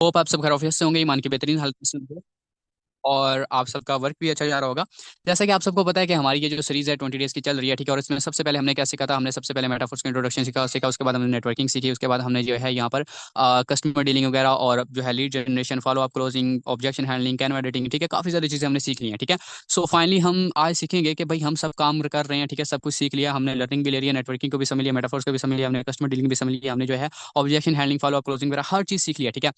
Hope आप सब घर ऑफिस से होंगे, ईमान की बेहतरीन हालत में होंगे और आप सबका वर्क भी अच्छा जा रहा होगा। जैसा कि आप सबको पता है कि हमारी ये जो सीरीज है 20 डेज की चल रही है, ठीक है। और इसमें सबसे पहले हमने क्या सीखा था, हमने सबसे पहले मेटाफोर्स का इंट्रोडक्शन सीखा, उसके बाद हमने नेटवर्किंग सीखी, उसके बाद हमने जो है यहाँ पर कस्टमर डीलिंग वगैरह और जो है lead generation, follow up, closing, objection handling, Canva editing, ठीक है। काफी सारी चीजें हमने सीख ली हैं, ठीक है। सो फाइनली हम आज सीखेंगे कि भाई हम सब काम कर रहे हैं, ठीक है। सब कुछ सीख लिया हमने, लर्निंग भी ले लिया, नेटवर्किंग को भी समझ लिया, मेटाफोर्स को भी समझ लिया हमने, कस्टमर डीलिंग भी समझ लिया हमने, जो है objection handling, follow up, closing वगैरह हर चीज सीख लिया, ठीक है।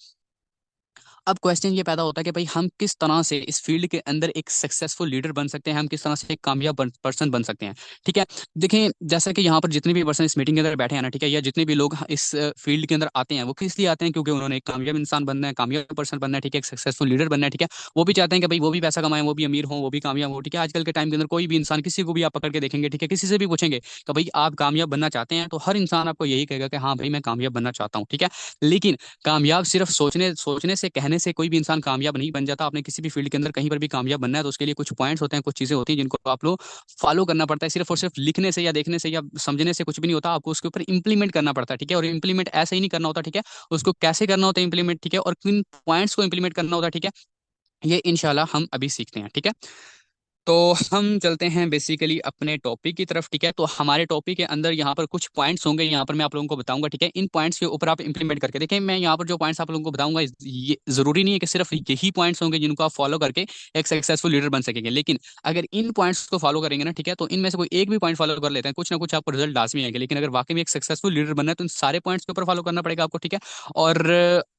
अब क्वेश्चन ये पैदा होता है कि भाई हम किस तरह से इस फील्ड के अंदर एक सक्सेसफुल लीडर बन सकते हैं, हम किस तरह से एक कामयाब पर्सन बन सकते हैं, ठीक है। देखें, जैसा कि यहाँ पर जितने भी पर्सन इस मीटिंग के अंदर बैठे हैं ना, ठीक है, या जितने भी लोग इस फील्ड के अंदर आते हैं वो किस लिए आते हैं, क्योंकि उन्होंने एक कामयाब इंसान बनना है, कामयाब पर्सन बनना है, ठीक है, एक सक्सेसफुल लीडर बनना है, ठीक है। वो भी चाहते हैं कि भाई वो भी पैसा कमाएं, वो भी अमीर हों, वो भी कामयाब हो, ठीक है। आजकल के टाइम के अंदर कोई भी इंसान, किसी को भी आप पकड़ के देखेंगे, ठीक है, किसी से भी पूछेंगे कि भाई आप कामयाब बनना चाहते हैं, तो हर इंसान आपको यही कहेगा कि हाँ भाई मैं कामयाब बनना चाहता हूँ, ठीक है। लेकिन कामयाब सिर्फ सोचने सोचने से, कहने से कोई भी इंसान कामयाब नहीं बन जाता। आपने किसी भी फील्ड के अंदर कहीं पर भी कामयाब बनना है तो उसके लिए कुछ पॉइंट्स होते हैं, कुछ चीजें होती हैं जिनको आप लोग फॉलो करना पड़ता है। सिर्फ और सिर्फ लिखने से या देखने से या समझने से कुछ भी नहीं होता, आपको उसके ऊपर इंप्लीमेंट करना पड़ता है, ठीक है। और इंप्लीमेंट ऐसे ही नहीं करना होता, ठीक है। उसको कैसे करना होता है इंप्लीमेंट, ठीक है, और किन पॉइंट्स को इंप्लीमेंट करना होता है, ठीक है। ये इंशाल्लाह हम अभी सीखते हैं, ठीक है। तो हम चलते हैं बेसिकली अपने टॉपिक की तरफ, ठीक है। तो हमारे टॉपिक के अंदर यहाँ पर कुछ पॉइंट्स होंगे, यहाँ पर मैं आप लोगों को बताऊंगा, ठीक है। इन पॉइंट्स के ऊपर आप इंप्लीमेंट करके देखें। मैं यहाँ पर जो पॉइंट्स आप लोगों को बताऊंगा, ये जरूरी नहीं है कि सिर्फ यही पॉइंट्स होंगे जिनको आप फॉलो करके एक सक्सेसफुल लीडर बन सकेंगे, लेकिन अगर इन पॉइंट्स को फॉलो करेंगे ना, ठीक है, तो इनमें से कोई एक भी पॉइंट फॉलो कर लेते हैं, कुछ ना कुछ आपको रिजल्ट लाजमी आएगा। लेकिन अगर वाकई में एक सक्सेसफुल लीडर बनना है तो इन सारे पॉइंट्स के ऊपर फॉलो करना पड़ेगा आपको, ठीक है। और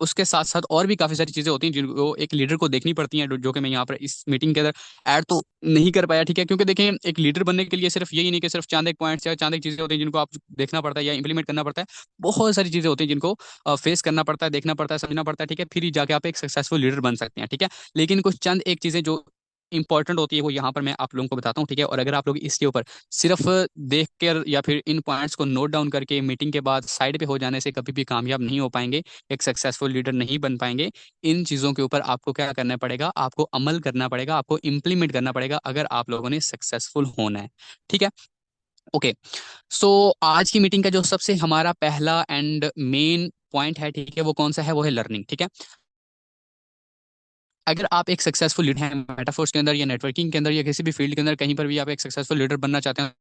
उसके साथ साथ और भी काफी सारी चीजें होती हैं जिनको एक लीडर को देखनी पड़ती हैं, जो कि मैं यहाँ पर इस मीटिंग के अंदर ऐड तो नहीं कर पाया, ठीक है। क्योंकि देखें, एक लीडर बनने के लिए सिर्फ यही नहीं कि सिर्फ चांद एक पॉइंट्स या चांद एक चीजें होती हैं जिनको आप देखना पड़ता है या इंप्लीमेंट करना पड़ता है। बहुत सारी चीजें होती हैं जिनको फेस करना पड़ता है, देखना पड़ता है, समझना पड़ता है, ठीक है। फिर ही जाके आप एक सक्सेसफुल लीडर बन सकते हैं, ठीक है। लेकिन कुछ चंद एक चीजें जो इंपॉर्टेंट होती है वो यहाँ पर मैं आप लोगों को बताता हूँ, ठीक है। और अगर आप लोग इसके ऊपर सिर्फ देख कर या फिर इन पॉइंट्स को नोट डाउन करके मीटिंग के बाद साइड पे हो जाने से कभी भी कामयाब नहीं हो पाएंगे, एक सक्सेसफुल लीडर नहीं बन पाएंगे। इन चीज़ों के ऊपर आपको क्या करना पड़ेगा, आपको अमल करना पड़ेगा, आपको इम्प्लीमेंट करना पड़ेगा अगर आप लोगों ने सक्सेसफुल होना है, ठीक है। ओके। सो आज की मीटिंग का जो सबसे हमारा पहला एंड मेन पॉइंट है, ठीक है, वो कौन सा है, वो है लर्निंग, ठीक है। अगर आप एक सक्सेसफुल लीडर हैं मेटाफोर्स के अंदर या नेटवर्किंग के अंदर या किसी भी फील्ड के अंदर, कहीं पर भी आप एक सक्सेसफुल लीडर बनना चाहते हैं,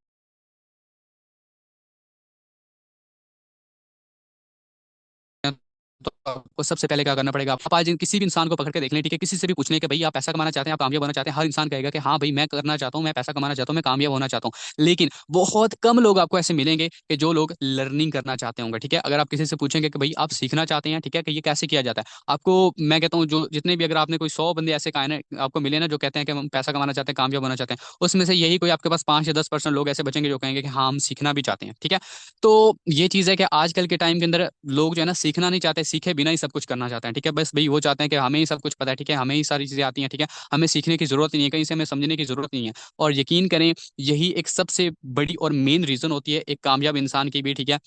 तो आपको सबसे पहले क्या करना पड़ेगा, आप आज किसी भी इंसान को पकड़ के देख लें, ठीक है, किसी से भी पूछने के भाई आप पैसा कमाना चाहते हैं, आप कामयाब होना चाहते हैं, हर इंसान कहेगा कि हाँ भाई मैं करना चाहता हूँ, मैं पैसा कमाना चाहता हूँ, मैं कामयाब होना चाहता हूँ। लेकिन बहुत कम लोग आपको ऐसे मिलेंगे कि जो लोग लर्निंग करना चाहते होंगे, ठीक है। अगर आप किसी से पूछेंगे कि भाई आप सीखना चाहते हैं, ठीक है, कि ये कैसे किया जाता है, आपको मैं कहता हूँ जो जितने भी, अगर आपने कोई 100 बंदे ऐसे कहा ना आपको मिले ना जो कहते हैं कि हम पैसा कमाना चाहते हैं, कामयाब होना चाहते हैं, उसमें से यही कोई आपके पास 5 या 10% लोग ऐसे बचेंगे जो कहेंगे कि हाँ हम सीखना भी चाहते हैं, ठीक है। तो ये चीज़ है कि आजकल के टाइम के अंदर लोग जो है ना सीखना नहीं चाहते, सीखे बिना ही सब कुछ करना चाहते हैं, ठीक है। बस भाई वो चाहते हैं कि हमें ही सब कुछ पता है, ठीक है, हमें ही सारी चीज़ें आती हैं, ठीक है, हमें सीखने की जरूरत नहीं है, कहीं से हमें समझने की जरूरत नहीं है। और यकीन करें, यही एक सबसे बड़ी और मेन रीजन होती है एक कामयाब इंसान की भी, ठीक है,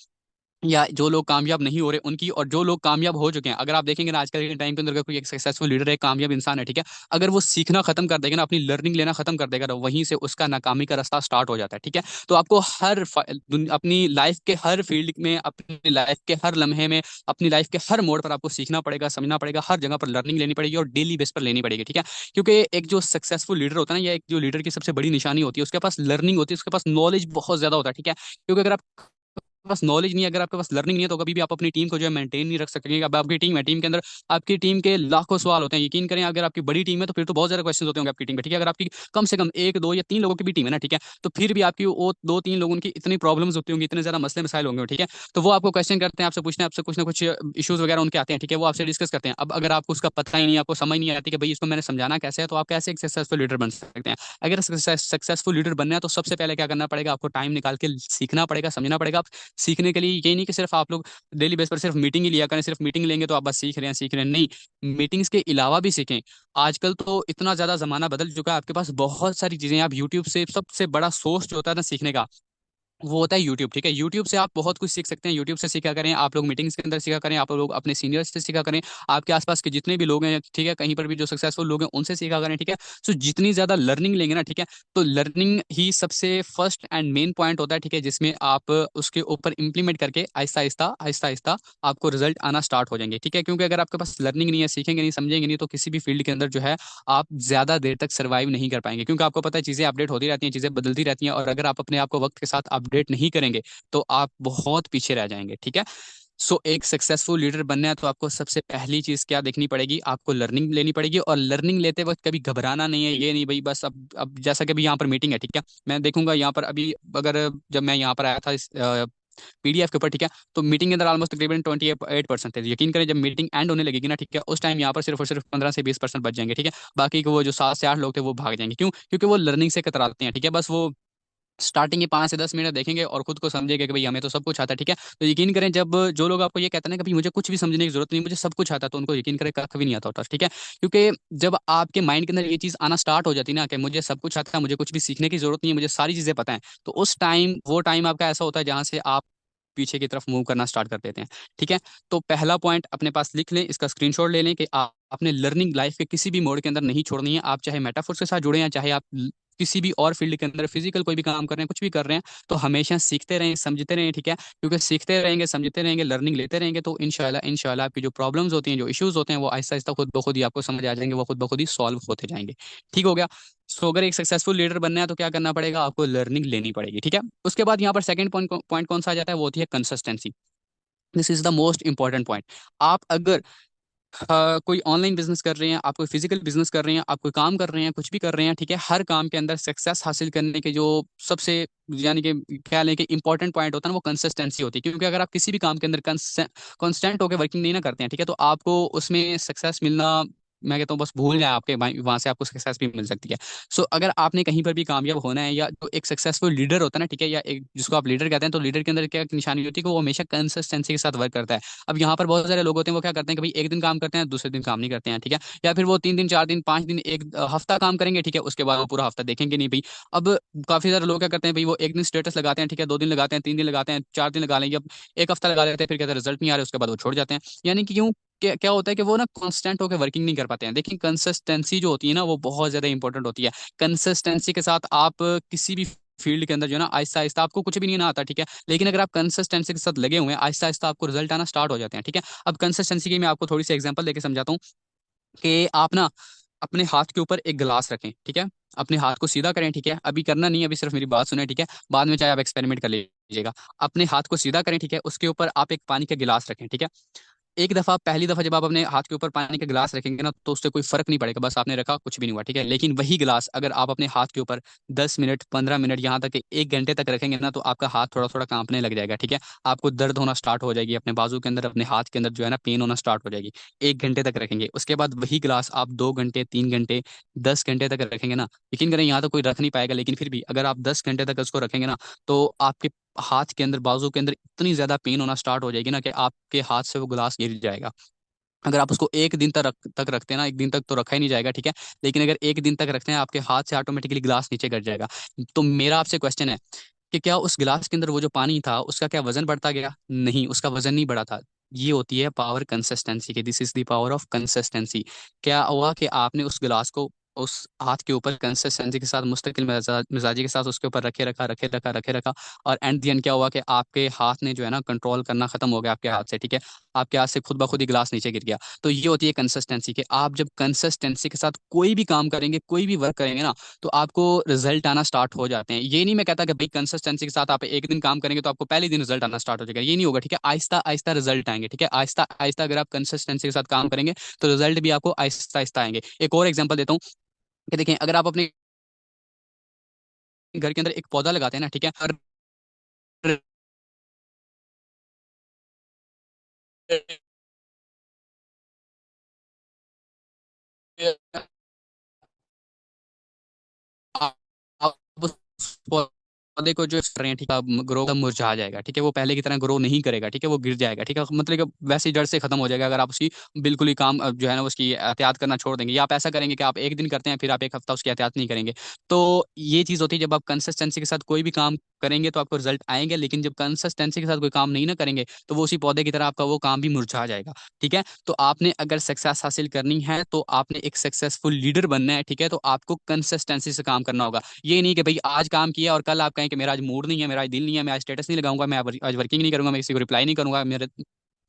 या जो लोग कामयाब नहीं हो रहे उनकी, और जो लोग कामयाब हो चुके हैं। अगर आप देखेंगे ना आजकल के टाइम के अंदर अगर कोई एक सक्सेसफुल लीडर है, कामयाब इंसान है, ठीक है, अगर वो सीखना खत्म कर देगा ना, अपनी लर्निंग लेना खत्म कर देगा, तो वहीं से उसका नाकामी का रास्ता स्टार्ट हो जाता है, ठीक है। तो आपको अपनी लाइफ के हर फील्ड में, अपनी लाइफ के हर लम्हे में, अपनी लाइफ के हर मोड़ पर आपको सीखना पड़ेगा, समझना पड़ेगा, हर जगह पर लर्निंग लेनी पड़ेगी और डेली बेस पर लेनी पड़ेगी, ठीक है। क्योंकि एक जो सक्सेसफुल लीडर होता है ना, या एक जो लीडर की सबसे बड़ी निशानी होती है, उसके पास लर्निंग होती है, उसके पास नॉलेज बहुत ज्यादा होता है, ठीक है। क्योंकि अगर आप पास नॉलेज नहीं है, अगर आपके पास लर्निंग नहीं है, तो कभी भी आप अपनी टीम को जो है मेंटेन नहीं रख सकेंगे। अब आपकी टीम है, टीम के अंदर आपकी टीम के लाखों सवाल होते हैं। यकीन करें, अगर आपकी बड़ी टीम है तो फिर तो बहुत ज्यादा क्वेश्चन होते होंगे आपकी टीम में, ठीक है। अगर आपकी कम से कम एक दो या तीन लोगों की भी टीम है ना, ठीक है, तो फिर भी आपकी वो दो तीन लोगों की इतनी प्रॉब्लम्स होती होंगी, इतने ज्यादा मसले मसाइल होंगे, ठीक है। तो वो आपको क्वेश्चन करते हैं, आपसे पूछते हैं, आपसे कुछ ना कुछ इश्यूज वगैरह उनके आते हैं, ठीक है, वो आपसे डिस्कस करते हैं। अब अगर आपको उसका पता ही नहीं, आपको समझ नहीं आती कि भाई इसको मैंने समझाना कैसे है, तो आप कैसे एक सक्सेसफुल लीडर बन सकते हैं। अगर सक्सेसफुल लीडर बनना है तो सबसे पहले क्या करना पड़ेगा, आपको टाइम निकाल के सीखना पड़ेगा, समझना पड़ेगा। सीखने के लिए ये नहीं कि सिर्फ आप लोग डेली बेस पर सिर्फ मीटिंग ही लिया करें, सिर्फ मीटिंग लेंगे तो आप बस सीख रहे हैं, नहीं। मीटिंग्स के अलावा भी सीखें। आजकल तो इतना ज्यादा जमाना बदल चुका है, आपके पास बहुत सारी चीजें हैं। आप यूट्यूब से सबसे बड़ा सोर्स जो होता है ना सीखने का, वो होता है यूट्यूब। ठीक है, यूट्यूब से आप बहुत कुछ सीख सकते हैं। यूट्यूब से सीखा करें, आप लोग मीटिंग्स के अंदर सीखा करें, आप लोग अपने सीनियर्स से सीखा करें, आपके आसपास के जितने भी लोग हैं, ठीक है, कहीं पर भी जो सक्सेसफुल लोग हैं उनसे सीखा करें। ठीक है, सो जितनी ज्यादा लर्निंग लेंगे ना, ठीक है, तो लर्निंग ही सबसे फर्स्ट एंड मेन पॉइंट होता है। ठीक है, जिसमें आप उसके ऊपर इंप्लीमेंट करके आहिस्ता आहिस्ता आहिस्ता आहिस्ता आपको रिजल्ट आना स्टार्ट हो जाएंगे। ठीक है, क्योंकि अगर आपके पास लर्निंग नहीं है, सीखेंगे नहीं, समझेंगे नहीं, तो किसी भी फील्ड के अंदर जो है आप ज्यादा देर तक सर्वाइव नहीं कर पाएंगे। क्योंकि आपको पता है चीजें अपडेट होती रहती हैं, चीजें बदलती रहती हैं, और अगर आप अपने आप को वक्त के साथ अपडेट नहीं करेंगे तो आप बहुत पीछे रह जाएंगे। ठीक है, सो एक सक्सेसफुल लीडर बनना है तो आपको सबसे पहली चीज क्या देखनी पड़ेगी, आपको लर्निंग लेनी पड़ेगी। और लर्निंग लेते वक्त कभी घबराना नहीं है, ये नहीं भाई बस अब जैसा कि अभी यहाँ पर मीटिंग है, ठीक है, मैं देखूंगा यहाँ पर अभी, अगर जब मैं यहाँ पर आया था इस पीडीएफ के ऊपर, ठीक है, तो मीटिंग के अंदर ऑलमोस्ट तकरीबन 28% थे। यकीन करें जब मीटिंग एंड होने लगेगी ना, ठीक है, उस टाइम यहाँ पर सिर्फ और सिर्फ 15 से 20% बच जाएंगे। ठीक है, बाकी के वो जो 7 से 8 लोग थे वो भाग जाएंगे। क्यों? क्योंकि वो लर्निंग से कतराते हैं। ठीक है, बस वो स्टार्टिंग के 5 से 10 मिनट देखेंगे और खुद को समझेंगे कि भाई हमें तो सब कुछ आता है। ठीक है, तो यकीन करें जब जो लोग आपको ये कहते हैं ना कि भाई मुझे कुछ भी समझने की जरूरत नहीं, मुझे सब कुछ आता है, तो उनको यकीन करें कभी नहीं आता होता। ठीक है, क्योंकि जब आपके माइंड के अंदर ये चीज आना स्टार्ट हो जाती है ना कि मुझे सब कुछ आता है, मुझे कुछ भी सीखने की जरूरत नहीं है, मुझे सारी चीजें पता है, तो उस टाइम वो टाइम आपका ऐसा होता है जहां से आप पीछे की तरफ मूव करना स्टार्ट कर देते हैं। ठीक है, तो पहला पॉइंट अपने पास लिख लें, इसका स्क्रीनशॉट ले लें कि आप अपने लर्निंग लाइफ के किसी भी मोड के अंदर नहीं छोड़नी है। आप चाहे मेटाफोर्स के साथ जुड़े हैं, चाहे आप किसी भी और फील्ड के अंदर फिजिकल कोई भी काम कर रहे हैं, कुछ भी कर रहे हैं, तो हमेशा सीखते रहें, समझते रहें। ठीक है, क्योंकि सीखते रहेंगे, समझते रहेंगे, लर्निंग लेते रहेंगे, तो इंशाल्लाह इंशाल्लाह आपकी जो प्रॉब्लम्स होती हैं, जो इश्यूज होते हैं, वो आहिस्ता आहिस्ता खुद ब खुद ही आपको समझ आ जाएंगे, वो खुद ब खुद ही सॉल्व होते जाएंगे। ठीक हो गया। सो अगर एक सक्सेसफुल लीडर बनना है तो क्या करना पड़ेगा, आपको लर्निंग लेनी पड़ेगी। ठीक है, उसके बाद यहाँ पर सेकंड पॉइंट कौन सा आ जाता है, वो होती है consistency. This is the most important point. आप अगर कोई ऑनलाइन बिजनेस कर रहे हैं, आप कोई फिजिकल बिजनेस कर रहे हैं, आप कोई काम कर रहे हैं, कुछ भी कर रहे हैं, ठीक है, हर काम के अंदर सक्सेस हासिल करने के जो सबसे यानी कि क्या लें कि इंपॉर्टेंट पॉइंट होता है ना, वो कंसिस्टेंसी होती है। क्योंकि अगर आप किसी भी काम के अंदर कांस्टेंट होकर वर्किंग नहीं ना करते हैं, ठीक है, तो आपको उसमें सक्सेस मिलना, मैं कहता हूँ बस भूल जाए, आपके वहां से आपको सक्सेस भी मिल सकती है। सो अगर आपने कहीं पर भी कामयाब होना है, या जो एक सक्सेसफुल लीडर होता है ना, ठीक है, या एक जिसको आप लीडर कहते हैं, तो लीडर के अंदर क्या निशानी होती है कि वो हमेशा कंसिस्टेंसी के साथ वर्क करता है। अब यहाँ पर बहुत सारे लोग होते हैं, वो क्या करते हैं कि भाई एक दिन काम करते हैं, दूसरे दिन काम नहीं करते हैं। ठीक है, या फिर वो 3 दिन 4 दिन 5 दिन एक हफ्ता काम करेंगे, ठीक है, उसके बाद वो पूरा हफ्ता देखेंगे नहीं भाई। अब काफी सारे लोग क्या करते हैं भाई, वो एक दिन स्टेटस लगाते हैं, ठीक है, 2 दिन लगाते हैं, 3 दिन लगाते हैं, 4 दिन लगा लेंगे, अब एक हफ्ता लगा लेते हैं, फिर कहते हैं रिजल्ट नहीं आ रहा, उसके बाद वो छोड़ जाते हैं। यानी कि क्यों, क्या होता है कि वो ना कांस्टेंट होकर वर्किंग नहीं कर पाते हैं। देखिए कंसिस्टेंसी जो होती है ना, वो बहुत ज्यादा इंपॉर्टेंट होती है। कंसिस्टेंसी के साथ आप किसी भी फील्ड के अंदर जो है ना, आहिस्ता आहिस्ता आपको कुछ भी नहीं ना आता, ठीक है, लेकिन अगर आप कंसिस्टेंसी के साथ लगे हुए हैं, आहिस्ता आहिस्ता आपको रिजल्ट आना स्टार्ट हो जाते हैं। ठीक है, अब कंसिस्टेंसी की मैं आपको थोड़ी सी एग्जांपल देके समझाता हूँ कि आप ना अपने हाथ के ऊपर एक गिलास रखें। ठीक है, अपने हाथ को सीधा करें। ठीक है, अभी करना नहीं है, अभी सिर्फ मेरी बात सुने। ठीक है, बाद में चाहे आप एक्सपेरिमेंट कर लीजिएगा। अपने हाथ को सीधा करें, ठीक है, उसके ऊपर आप एक पानी का गिलास रखें। ठीक है, एक दफा, पहली दफा जब आप अपने हाथ के ऊपर पानी का गिलास रखेंगे ना, तो उससे कोई फर्क नहीं पड़ेगा, बस आपने रखा, कुछ भी नहीं हुआ। ठीक है, लेकिन वही गिलास अगर आप अपने हाथ के ऊपर 10 मिनट, 15 मिनट, यहाँ तक कि 1 घंटे तक रखेंगे ना, तो आपका हाथ थोड़ा थोड़ा कांपने लग जाएगा। ठीक है, आपको दर्द होना स्टार्ट हो जाएगी, अपने बाजू के अंदर, अपने हाथ के अंदर जो है ना पेन होना स्टार्ट हो जाएगी। 1 घंटे तक रखेंगे, उसके बाद वही गिलास आप 2 घंटे, 3 घंटे, 10 घंटे तक रखेंगे ना, यकीन करें यहाँ तो कोई रख नहीं पाएगा, लेकिन फिर भी अगर आप 10 घंटे तक उसको रखेंगे ना, तो आपके हाथ के अंदर, बाजू के अंदर इतनी ज्यादा पेन होना स्टार्ट हो जाएगी ना कि आपके हाथ से वो गिलास गिर जाएगा। अगर आप उसको एक दिन तक रखते हैं ना, 1 दिन तक तो रखा ही नहीं जाएगा। ठीक है, लेकिन अगर 1 दिन तक रखते हैं, आपके हाथ से ऑटोमेटिकली ग्लास नीचे गिर जाएगा। तो मेरा आपसे क्वेश्चन है कि क्या उस गिलास के अंदर वो जो पानी था, उसका क्या वजन बढ़ता गया? नहीं, उसका वजन नहीं बढ़ा था। ये होती है पावर कंसिस्टेंसी की। This is the power of consistency. क्या हुआ कि आपने उस गिलास को उस हाथ के ऊपर कंसिस्टेंसी के साथ, मुस्तकिल मिजाजी के साथ उसके ऊपर रखे रखा, और एंड दी एंड क्या हुआ कि आपके हाथ ने जो है ना कंट्रोल करना खत्म हो गया आपके हाथ से। ठीक है, आपके हाथ से खुद ब खुद ही गिलास नीचे गिर गया। तो ये होती है कंसिस्टेंसी के। आप जब कंसिस्टेंसी के साथ कोई भी काम करेंगे, कोई भी वर्क करेंगे ना, तो आपको रिजल्ट आना स्टार्ट हो जाते हैं। ये नहीं मैं कहता कि भाई कंसिस्टेंसी के साथ आप एक दिन काम करेंगे तो आपको पहले दिन रिजल्ट आना स्टार्ट हो जाएगा, ये नहीं होगा। ठीक है, आहिस्ता आहिस्ता रिजल्ट आएंगे। ठीक है, आहिस्ता आहिस्ता अगर आप कंसिस्टेंसी के साथ काम करेंगे तो रिजल्ट भी आपको आहिस्ता आहिस्ता आएंगे। एक और एग्जांपल देता हूँ कि देखें, अगर आप अपने घर के अंदर एक पौधा लगाते हैं ना, ठीक है, और आप उस पौधे को जो कर रहे हैं ठीक है, ग्रो मुरझा जाएगा, ठीक है, वो पहले की तरह ग्रो नहीं करेगा, ठीक है, वो गिर जाएगा, ठीक है, मतलब कि वैसे ही जड़ से खत्म हो जाएगा अगर आप उसकी बिल्कुल ही काम जो है ना उसकी एहतियात करना छोड़ देंगे, या आप ऐसा करेंगे कि आप एक दिन करते हैं फिर आप एक हफ्ता उसकी एहतियात नहीं करेंगे। तो ये चीज़ होती है, जब आप कंसिस्टेंसी के साथ कोई भी काम करेंगे तो आपको रिजल्ट आएंगे, लेकिन जब कंसिस्टेंसी के साथ कोई काम नहीं ना करेंगे तो वो उसी पौधे की तरह आपका वो काम भी मुरझा जाएगा। ठीक है, तो आपने अगर सक्सेस हासिल करनी है तो आपने एक सक्सेसफुल लीडर बनना है, ठीक है, तो आपको कंसिस्टेंसी से काम करना होगा। ये नहीं कि भाई आज काम किया और कल आप कहें कि मेरा आज मूड नहीं है, मेरा आज दिल नहीं है, मैं आज स्टेटस नहीं लगाऊंगा, मैं आज वर्किंग नहीं करूंगा, मैं किसी को रिप्लाई नहीं करूंगा, मेरे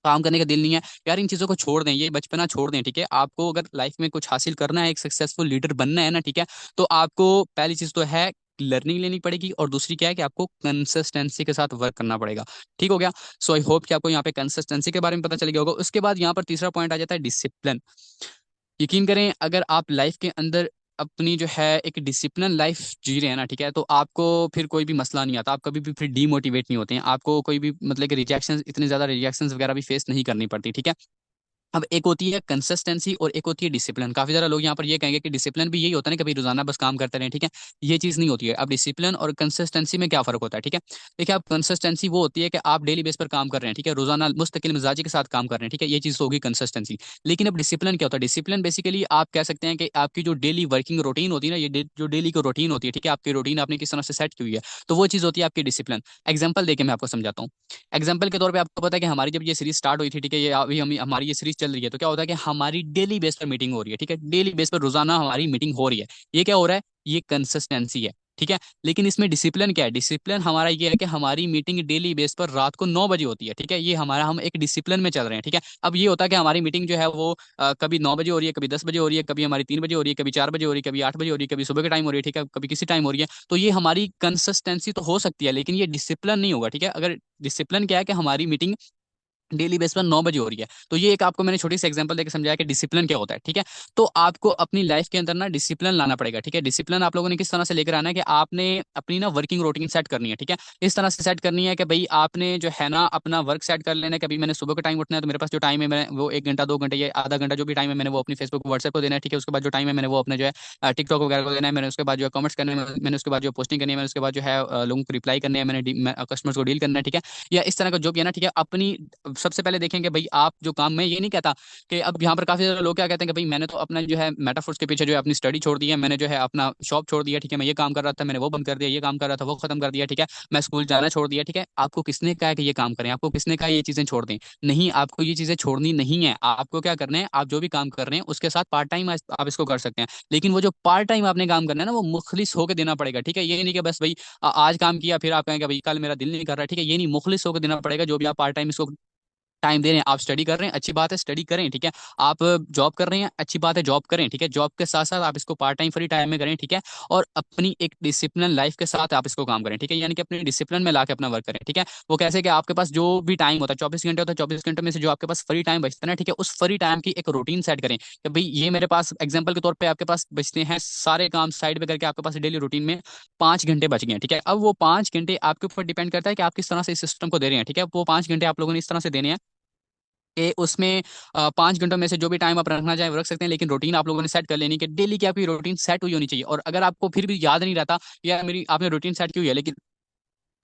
काम करने का दिल नहीं है। यार इन चीज़ों को छोड़ दें, ये बचपना छोड़ दें, ठीक है। आपको अगर लाइफ में कुछ हासिल करना है, एक सक्सेसफुल लीडर बनना है ना, ठीक है, तो आपको पहली चीज़ तो है लर्निंग लेनी पड़ेगी, और दूसरी क्या है कि आपको कंसिस्टेंसी के साथ वर्क करना पड़ेगा। ठीक हो गया। सो आई होप कि आपको यहाँ पे कंसिस्टेंसी के बारे में पता चल गया होगा। उसके बाद यहाँ पर तीसरा पॉइंट आ जाता है डिसिप्लिन। यकीन करें, अगर आप लाइफ के अंदर अपनी जो है एक डिसिप्लिन लाइफ जी रहे हैं ना, ठीक है, तो आपको फिर कोई भी मसला नहीं आता, आप कभी भी फिर डीमोटिवेट नहीं होते हैं, आपको कोई भी मतलब कि रिजेक्शन, इतने ज्यादा रिजेक्शन वगैरह भी फेस नहीं करनी पड़ती। ठीक है। अब एक होती है कंसिस्टेंसी और एक होती है डिसिप्लिन। काफी सारे लोग यहाँ पर ये कहेंगे कि डिसिप्लिन भी यही होता है ना, कभी रोजाना बस काम करते रहे, ठीक है। ये चीज नहीं होती है। अब डिसिप्लिन और कंसिस्टेंसी में क्या फर्क होता है, ठीक है। देखिए, आप कंसिस्टेंसी वो होती है कि आप डेली बेस पर काम कर रहे हैं, ठीक है, रोजाना मुस्तकिल मिजाजी के साथ काम कर रहे हैं, ठीक है, ये चीज होगी कंसिस्टेंसी। लेकिन अब डिसिप्लिन क्या होता है? डिसिप्लिन बेसिकली आप कह सकते हैं कि आपकी जो डेली वर्किंग रूटीन होती है ना, जो डेली की रूटीन होती है, ठीक है, आपकी रूटीन आपने किस तरह से सेट की हुई है, तो वो चीज होती है आपकी डिसिप्लिन। एग्जाम्पल देके मैं आपको समझाता हूँ। एग्जाम्पल के तौर पे आपको पता है कि हमारी जब ये सीरीज स्टार्ट हुई थी, ठीक है, ये अभी हम हमारी ये सीरीज चल रही है, तो क्या होता है कि हमारी डेली बेस पर मीटिंग हो रही है, ठीक है, डेली बेस पर रोजाना हमारी मीटिंग हो रही है। ये क्या हो रहा है? ये कंसिस्टेंसी है, ठीक है। लेकिन इसमें डिसिप्लिन क्या है? डिसिप्लिन हमारा ये है कि हमारी मीटिंग डेली बेस पर रात को 9 बजे होती है, ठीक है, ये हमारा, हम एक डिसिप्लिन में चल रहे हैं, ठीक है। अब ये होता है कि हमारी मीटिंग जो है वो कभी 9 बजे हो रही है, कभी 10 बजे हो रही है, कभी हमारी 3 बजे हो रही है, कभी 4 बजे हो रही है, कभी 8 बजे हो रही है, कभी सुबह के टाइम हो रही है, ठीक है, कभी किसी टाइम हो रही है। तो ये हमारी कंसिस्टेंसी तो हो सकती है, लेकिन ये डिसिप्लिन नहीं होगा, ठीक है। अगर डिसिप्लिन क्या है कि हमारी मीटिंग डेली बेस पर 9 बजे हो रही है, तो ये एक आपको मैंने छोटी सी एग्जांपल देकर समझाया कि डिसिप्लिन क्या होता है, ठीक है। तो आपको अपनी लाइफ के अंदर ना डिसिप्लिन लाना पड़ेगा, ठीक है। डिसिप्लिन आप लोगों ने किस तरह से लेकर आना है कि आपने अपनी ना वर्किंग रूटीन सेट करनी है, ठीक है। इस तरह से सेट करनी है कि भाई आपने जो है ना अपना वर्क सेट कर लेना है। कभी मैंने सुबह का टाइम उठना है, तो मेरे पास जो टाइम है मैं वो 1 घंटा 2 घंटे या आधा घंटा जो भी टाइम है मैंने वो अपनी फेसबुक व्हाट्सएप को देना है, ठीक है। उसके बाद जो टाइम है मैंने वो अपने जो है टिकटॉक वगैरह को देना है, मैंने उसके बाद जो है कमेंट्स करने हैं, मैंने उसके बाद जो पोस्टिंग करनी है, मैंने उसके बाद जो है लोगों को रिप्लाई करने हैं, मैंने कस्टमर्स को डील करना है, ठीक है। या इस तरह का जो भी है ना, ठीक है। अपनी सबसे पहले देखेंगे भाई आप जो काम, मैं ये नहीं कहता कि अब यहाँ पर काफी सारे लोग क्या कहते हैं कि भाई मैंने तो अपना जो है मेटाफोर्स के पीछे जो है अपनी स्टडी छोड़ दी है, मैंने जो है अपना शॉप छोड़ दिया, ठीक है, मैं ये काम कर रहा था मैंने वो बंद कर दिया, ये काम कर रहा था वो खत्म कर दिया, ठीक है, मैं स्कूल जाना छोड़ दिया, ठीक है। आपको किसने कहा है कि ये काम करें? आपको किसने कहा है ये चीजें छोड़ दें? नहीं, आपको ये चीजें छोड़नी नहीं है। आपको क्या करना है, आप जो भी काम कर रहे हैं उसके साथ पार्ट टाइम आप इसको कर सकते हैं, लेकिन वो जो पार्ट टाइम आपने काम करना है ना, वो मुखलिस होकर देना पड़ेगा, ठीक है। ये नहीं कि बस भाई आज काम किया फिर आप कहेंगे भाई कल मेरा दिल नहीं कर रहा, ठीक है, ये नहीं, मुखलिस होकर देना पड़ेगा। जो भी आप पार्ट टाइम इसको टाइम दे रहे हैं, आप स्टडी कर रहे हैं, अच्छी बात है, स्टडी करें, ठीक है। आप जॉब कर रहे हैं, अच्छी बात है, जॉब करें, ठीक है। जॉब के साथ साथ आप इसको पार्ट टाइम फ्री टाइम में करें, ठीक है। और अपनी एक डिसिप्लिन लाइफ के साथ आप इसको काम करें, ठीक है, यानी कि अपनी डिसिप्लिन में ला के अपना वर्क करें, ठीक है। वो कैसे कि आपके पास जो भी टाइम होता है 24 घंटे होता है, 24 घंटे में से जो आपके पास फ्री टाइम बचता है ना, ठीक है, उस फ्री टाइम की एक रूटीन सेट करें कि भाई ये मेरे पास एग्जाम्पल के तौर पर आपके पास बचते हैं सारे काम साइड पे करके आपके पास डेली रूटीन में 5 घंटे बच गए हैं, ठीक है। अब वो 5 घंटे आपके ऊपर डिपेंड करता है कि आप किस तरह से इस सिस्टम को दे रहे हैं, ठीक है। वो 5 घंटे आप लोगों ने इस तरह से देने हैं कि उसमें 5 घंटों में से जो भी टाइम आप रखना चाहें वो रख सकते हैं, लेकिन रूटीन आप लोगों ने सेट कर लेनी कि डेली की आपकी रूटीन सेट हुई होनी चाहिए। और अगर आपको फिर भी याद नहीं रहता यार मेरी आपने रूटीन सेट की हुई है, लेकिन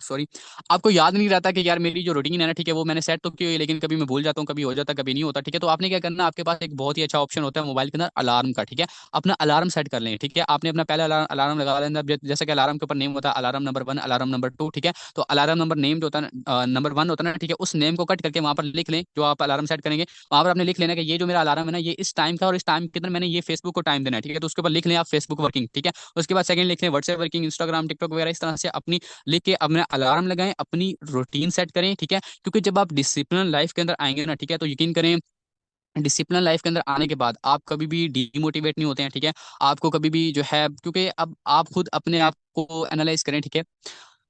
सॉरी, आपको याद नहीं रहता कि यार मेरी जो रूटीन है ना, ठीक है, वो मैंने सेट तो की हुई है, लेकिन कभी मैं भूल जाता हूँ, कभी हो जाता, कभी नहीं होता, ठीक है। तो आपने क्या करना, आपके पास एक बहुत ही अच्छा ऑप्शन होता है मोबाइल के अंदर अलार्म का, ठीक है। अपना अलार्म सेट कर लें, ठीक है। आपने अपना पहला अलार्म लगा लेना। जैसे कि अलार्म के ऊपर नेम होता है अलार्म नंबर 1, अलार्म नंबर 2, ठीक है। तो अलार्म नंबर नेम जो होता है नंबर 1 होता है ना, ठीक है, उस नेम को कट करके वहां पर लिख लें जो आप अलार्म सेट करेंगे। वहां पर आपने लिख लेना कि ये जो मेरा अलार्म है ना, ये इस टाइम का और इस टाइम के अंदर मैंने ये फेसबुक को टाइम देना है, ठीक है। तो उसके ऊपर लिख लें आप फेसबुक वर्किंग, ठीक है। उसके बाद सेकंड लिख लें व्हाट्सएप वर्किंग, इंस्टाग्राम, टिकटॉक वगैरह, इस तरह से अपनी लिख के अपने अलार्म लगाएं, अपनी रूटीन सेट करें, ठीक है। क्योंकि जब आप डिसिप्लिन लाइफ के अंदर आएंगे ना, ठीक है, तो यकीन करें डिसिप्लिन लाइफ के अंदर आने के बाद आप कभी भी डीमोटिवेट नहीं होते हैं, ठीक है। आपको कभी भी जो है, क्योंकि अब आप खुद अपने आप को एनालाइज करें, ठीक है।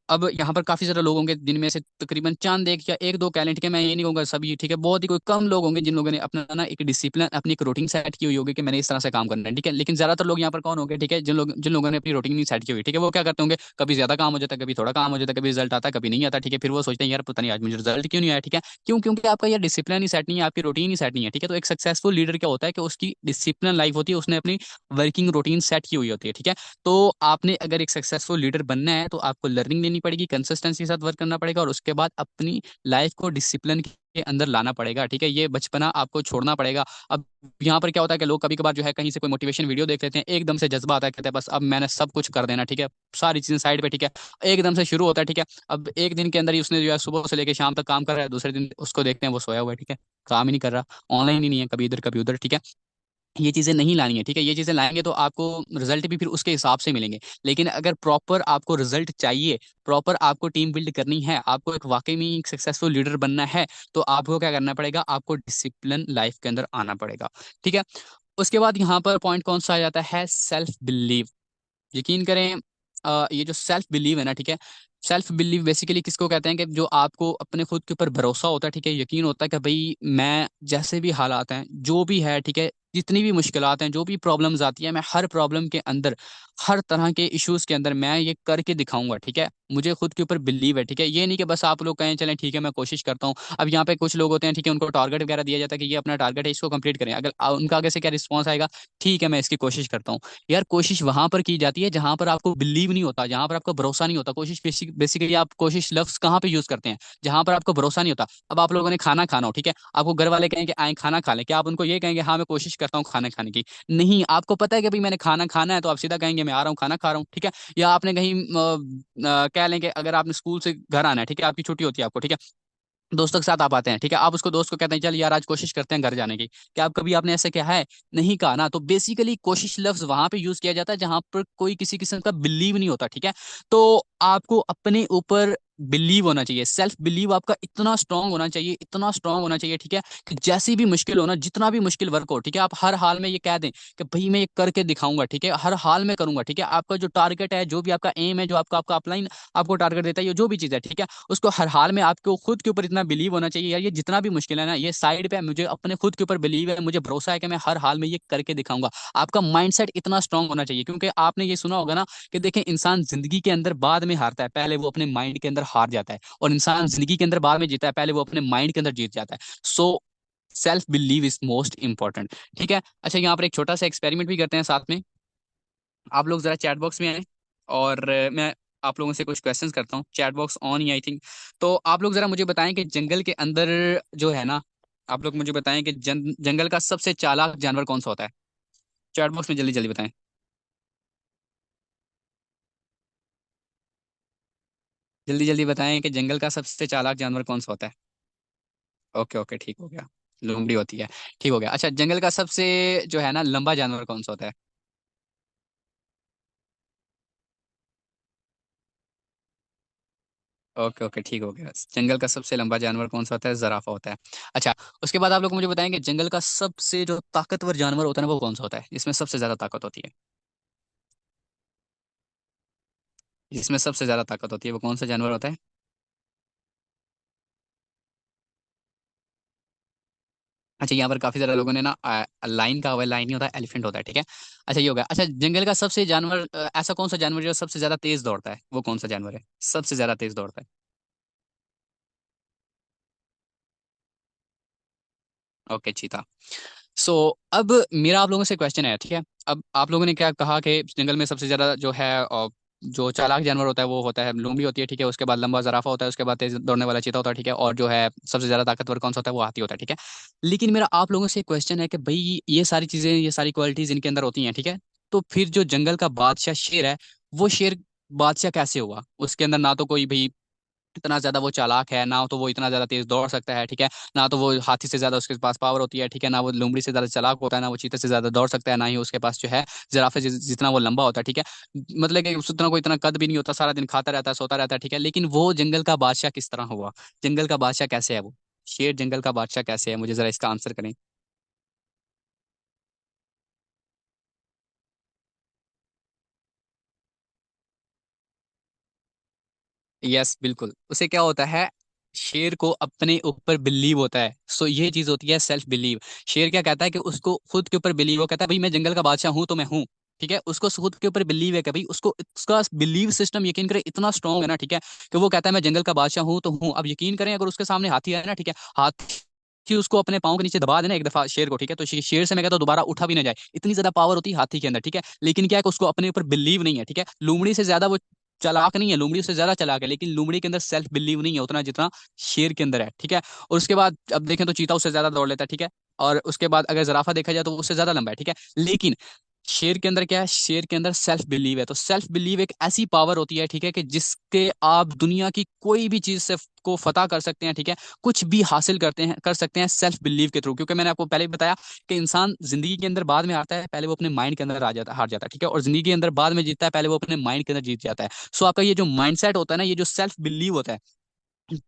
अब यहाँ पर काफी सारे लोग होंगे जिनमें से तकरीबन चंद एक या एक दो टैलेंट के, मैं ये नहीं कहूंगा सभी, ठीक है, बहुत ही कोई कम लोग होंगे जिन लोगों ने अपना ना एक डिसिप्लिन अपनी एक रूटीन सेट की हुई होगी कि मैंने इस तरह से काम करना है, ठीक है। लेकिन ज्यादातर लोग यहाँ पर कौन होंगे, ठीक है, जिन लोगों ने अपनी रूटीन नहीं सेट की हुई, ठीक है, वो क्या करते होंगे, कभी ज्यादा काम हो जाता है, कभी थोड़ा काम हो जाता है, कभी रिजल्ट आता है, कभी नहीं आता, ठीक है। फिर वो सोचते हैं यार पता नहीं आज मुझे रिजल्ट क्यों नहीं आया, ठीक है। क्यों? क्योंकि आपका यार डिसिप्लिन ही सेट नहीं है, आपकी रूटीन ही सेट नहीं है, ठीक है। तो एक सक्सेसफुल लीडर क्या होता है कि उसकी डिसिप्लिन लाइफ होती है, उसने अपनी वर्किंग रूटीन सेट की हुई होती है, ठीक है। तो आपने अगर एक सक्सेसफुल लीडर बनना है तो आपको लर्निंग लेनी लेनी पड़ेगी, कंसिस्टेंसी के साथ वर्क करना पड़ेगा, और उसके बाद अपनी लाइफ को डिसिप्लिन के अंदर लाना पड़ेगा। ठीक है, ये बचपना आपको छोड़ना पड़ेगा। अब यहाँ पर क्या होता है कि लोग कभी कभार जो है कहीं से कोई मोटिवेशन वीडियो देख लेते हैं, एकदम से जज्बा आता है, कहते हैं बस अब मैंने सब कुछ कर देना, ठीक है, सारी चीजें साइड पे, ठीक है, एकदम से शुरू होता है, ठीक है। अब एक दिन के अंदर ही उसने जो है सुबह से लेकर शाम तक काम कर रहा है, दूसरे दिन उसको देखते हैं वो सोया हुआ है, ठीक है, काम ही नहीं कर रहा, ऑनलाइन ही नहीं है, कभी इधर कभी उधर, ठीक है। ये चीजें नहीं लानी है, ठीक है, ये चीजें लाएंगे तो आपको रिजल्ट भी फिर उसके हिसाब से मिलेंगे। लेकिन अगर प्रॉपर आपको रिजल्ट चाहिए, प्रॉपर आपको टीम बिल्ड करनी है, आपको एक वाकई में एक सक्सेसफुल लीडर बनना है, तो आपको क्या करना पड़ेगा, आपको डिसिप्लिन लाइफ के अंदर आना पड़ेगा। ठीक है, उसके बाद यहाँ पर पॉइंट कौन सा आ जाता है, सेल्फ बिलीव। यकीन करें, ये जो सेल्फ बिलीव है ना, ठीक है, सेल्फ बिलीव बेसिकली किसको कहते हैं कि जो आपको अपने खुद के ऊपर भरोसा होता है, ठीक है, यकीन होता है कि भाई मैं जैसे भी हालात हैं, जो भी है, ठीक है, जितनी भी मुश्किलात हैं, जो भी प्रॉब्लम्स आती है, मैं हर प्रॉब्लम के अंदर, हर तरह के इश्यूज के अंदर मैं ये करके दिखाऊंगा, ठीक है, मुझे खुद के ऊपर बिलीव है। ठीक है, ये नहीं कि बस आप लोग कहें चलें ठीक है मैं कोशिश करता हूँ। अब यहाँ पे कुछ लोग होते हैं, ठीक है, उनको टारगेट वगैरह दिया जाता है कि ये अपना टारगेट है, इसको कंप्लीट करें, अगर उनका आगे से क्या रिस्पॉन्स आएगा, ठीक है मैं इसकी कोशिश करता हूँ। यार कोशिश वहां पर की जाती है जहां पर आपको बिलीव नहीं होता, जहां पर आपको भरोसा नहीं होता। कोशिश बेसिकली आप कोशिश लफ्ज कहाँ पे यूज करते हैं, जहां पर आपको भरोसा नहीं होता। अब आप लोगों ने खाना खाना हो, ठीक है, आपको घर वाले कहेंगे आए खाना खा लें, क्या आप उनको ये कहेंगे हाँ मैं कोशिश करता हूँ खाना खाने की? नहीं, आपको पता है कि भाई मैंने खाना खाना है, तो आप सीधा कहेंगे मैं आ रहा हूँ खाना खा रहा हूँ, ठीक है। या आपने कहीं कह लें कि अगर आपने स्कूल से घर आना है, ठीक है, आपकी छुट्टी होती है आपको, ठीक है, दोस्तों के साथ आप आते हैं, ठीक है, आप उसको दोस्त को कहते हैं चल यार आज कोशिश करते हैं घर जाने की। क्या आप कभी आपने ऐसे कहा है? नहीं कहा ना। तो बेसिकली कोशिश लफ्ज वहां पे यूज किया जाता है जहां पर कोई किसी किस्म का बिलीव नहीं होता, ठीक है। तो आपको अपने ऊपर बिलीव होना चाहिए, सेल्फ बिलीव आपका इतना स्ट्रांग होना चाहिए, इतना स्ट्रांग होना चाहिए, ठीक है, कि जैसी भी मुश्किल हो ना, जितना भी मुश्किल वर्क हो, ठीक है, आप हर हाल में ये कह दें कि भाई मैं ये करके दिखाऊंगा, ठीक है, हर हाल में करूंगा, ठीक है। आपका जो टारगेट है, जो भी आपका एम है, जो आपका आपका अपलाइन आपको टारगेट देता है, ये जो भी चीज है, ठीक है, उसको हर हाल में आपको खुद के ऊपर इतना बिलीव होना चाहिए यार, ये जितना भी मुश्किल है ना, ये साइड पे है, मुझे अपने खुद के ऊपर बिलीव है, मुझे भरोसा है कि मैं हर हाल में ये करके दिखाऊंगा। आपका माइंडसेट इतना स्ट्रांग होना चाहिए, क्योंकि आपने ये सुना होगा ना कि देखें इंसान जिंदगी के अंदर बाद में हारता है, पहले वो अपने माइंड के अंदर हार जाता है, और इंसान जिंदगी के अंदर बाद में जीता है, पहले वो अपने माइंड के अंदर जीत जाता है। So self believe is most important. ठीक है, अच्छा यहाँ पर एक छोटा सा एक्सपेरिमेंट भी करते हैं साथ में। आप लोग जरा चैट बॉक्स में आए, और मैं आप लोगों से कुछ क्वेश्चंस करता हूँ। Chat box on he I think. तो आप लोग जरा मुझे बताएं कि जंगल के अंदर जो है ना, आप लोग मुझे बताएं कि जंगल का सबसे चालाक जानवर कौन सा होता है? चैट बॉक्स में जल्दी जल्दी बताएं। जल्दी जल्दी बताएं कि जंगल का सबसे चालाक जानवर कौन सा होता है? ओके ओके, ठीक हो गया, लोमड़ी होती है। ठीक हो गया। अच्छा, जंगल का सबसे जो है ना लंबा जानवर कौन सा होता है? ओके ओके, ठीक हो गया। जंगल का सबसे लंबा जानवर कौन सा होता है? जराफा होता है। अच्छा, उसके बाद आप लोग मुझे बताएंगे जंगल का सबसे जो ताकतवर जानवर होता है ना वो कौन सा होता है, जिसमें सबसे ज्यादा ताकत होती है? जिसमें सबसे ज्यादा ताकत होती है वो कौन सा जानवर होता है? अच्छा, यहाँ पर काफी सारे लोगों ने ना लाइन का हुआ है, लाइन नहीं होता, एलिफेंट होता है, ठीक है। अच्छा, ये हो गया। अच्छा, जंगल का सबसे जानवर ऐसा कौन सा जानवर जो सबसे ज्यादा तेज दौड़ता है, वो कौन सा जानवर है सबसे ज्यादा तेज दौड़ता है? ओके, चीता। सो अब मेरा आप लोगों से क्वेश्चन है, ठीक है। अब आप लोगों ने क्या कहा कि जंगल में सबसे ज्यादा जो है जो चालाक जानवर होता है वो होता है लोमड़ी होती है, ठीक है, उसके बाद लंबा जराफा होता है, उसके बाद तेज दौड़ने वाला चीता होता है, ठीक है, और जो है सबसे ज्यादा ताकतवर कौन सा होता है वो हाथी होता है, ठीक है। लेकिन मेरा आप लोगों से क्वेश्चन है कि भाई ये सारी चीजें, ये सारी क्वालिटीज इनके अंदर होती हैं, ठीक है, तो फिर जो जंगल का बादशाह शेर है, वो शेर बादशाह कैसे हुआ? उसके अंदर ना तो कोई भाई इतना ज्यादा वो चालाक है, ना तो वो इतना ज्यादा तेज दौड़ सकता है, ठीक है, ना तो वो हाथी से ज्यादा उसके पास पावर होती है, ठीक है, ना वो लोमड़ी से ज्यादा चालाक होता है, ना वो चीते से ज्यादा दौड़ सकता है, ना ही उसके पास जो है जिराफे जितना वो लंबा होता है, ठीक है। मतलब कि उतना कोई इतना कद भी नहीं होता, सारा दिन खाता रहता है, सोता रहता है, ठीक है। लेकिन वो जंगल का बादशाह किस तरह हुआ? जंगल का बादशाह कैसे है वो? शेर जंगल का बादशाह कैसे है? मुझे जरा इसका आंसर करें। यस, बिल्कुल, उसे क्या होता है, शेर को अपने ऊपर बिलीव होता है। सो ये चीज होती है सेल्फ बिलीव। शेर क्या कहता है कि उसको खुद के ऊपर बिलीव, वो कहता है भाई मैं जंगल का बादशाह हूं तो मैं हूं, ठीक है, उसको खुद के ऊपर बिलीव है कि भाई उसको उसका बिलीव सिस्टम यकीन करें इतना स्ट्रांग है ना, ठीक है, कि वो कहता है मैं जंगल का बादशाह हूं तो हूं। अब यकीन करें अगर उसके सामने हाथी है ना, ठीक है, हाथी उसको अपने पाँव के नीचे दबा देना एक दफा शेर को, ठीक है, तो शेर से मैं कहता हूं दोबारा उठा भी ना जाए, इतनी ज्यादा पावर होती है हाथी के अंदर, ठीक है। लेकिन क्या है कि उसको अपने ऊपर बिलीव नहीं है, ठीक है, लोमड़ी से ज्यादा वो चालाक नहीं है, लोमड़ी उससे ज्यादा चालाक है, लेकिन लोमड़ी के अंदर सेल्फ बिलीव नहीं है उतना जितना शेर के अंदर है, ठीक है। और उसके बाद अब देखें तो चीता उससे ज्यादा दौड़ लेता है, ठीक है। और उसके बाद अगर जराफा देखा जाए तो वो उससे ज्यादा लंबा है, ठीक है। लेकिन शेर के अंदर क्या है, शेर के अंदर सेल्फ बिलीव है। तो सेल्फ बिलीव एक ऐसी पावर होती है, ठीक है, कि जिसके आप दुनिया की कोई भी चीज से को फतह कर सकते हैं, ठीक है। कुछ भी हासिल करते हैं, कर सकते हैं सेल्फ बिलीव के थ्रू। क्योंकि मैंने आपको पहले भी बताया कि इंसान जिंदगी के अंदर बाद में आता है, पहले वो अपने माइंड के अंदर आ जाता हार जाता है, ठीक है। और जिंदगी के अंदर बाद में जीतता है, पहले वो अपने माइंड के अंदर जीत जाता है। सो आपका ये जो माइंडसेट होता है ना, ये जो सेल्फ बिलीव होता है,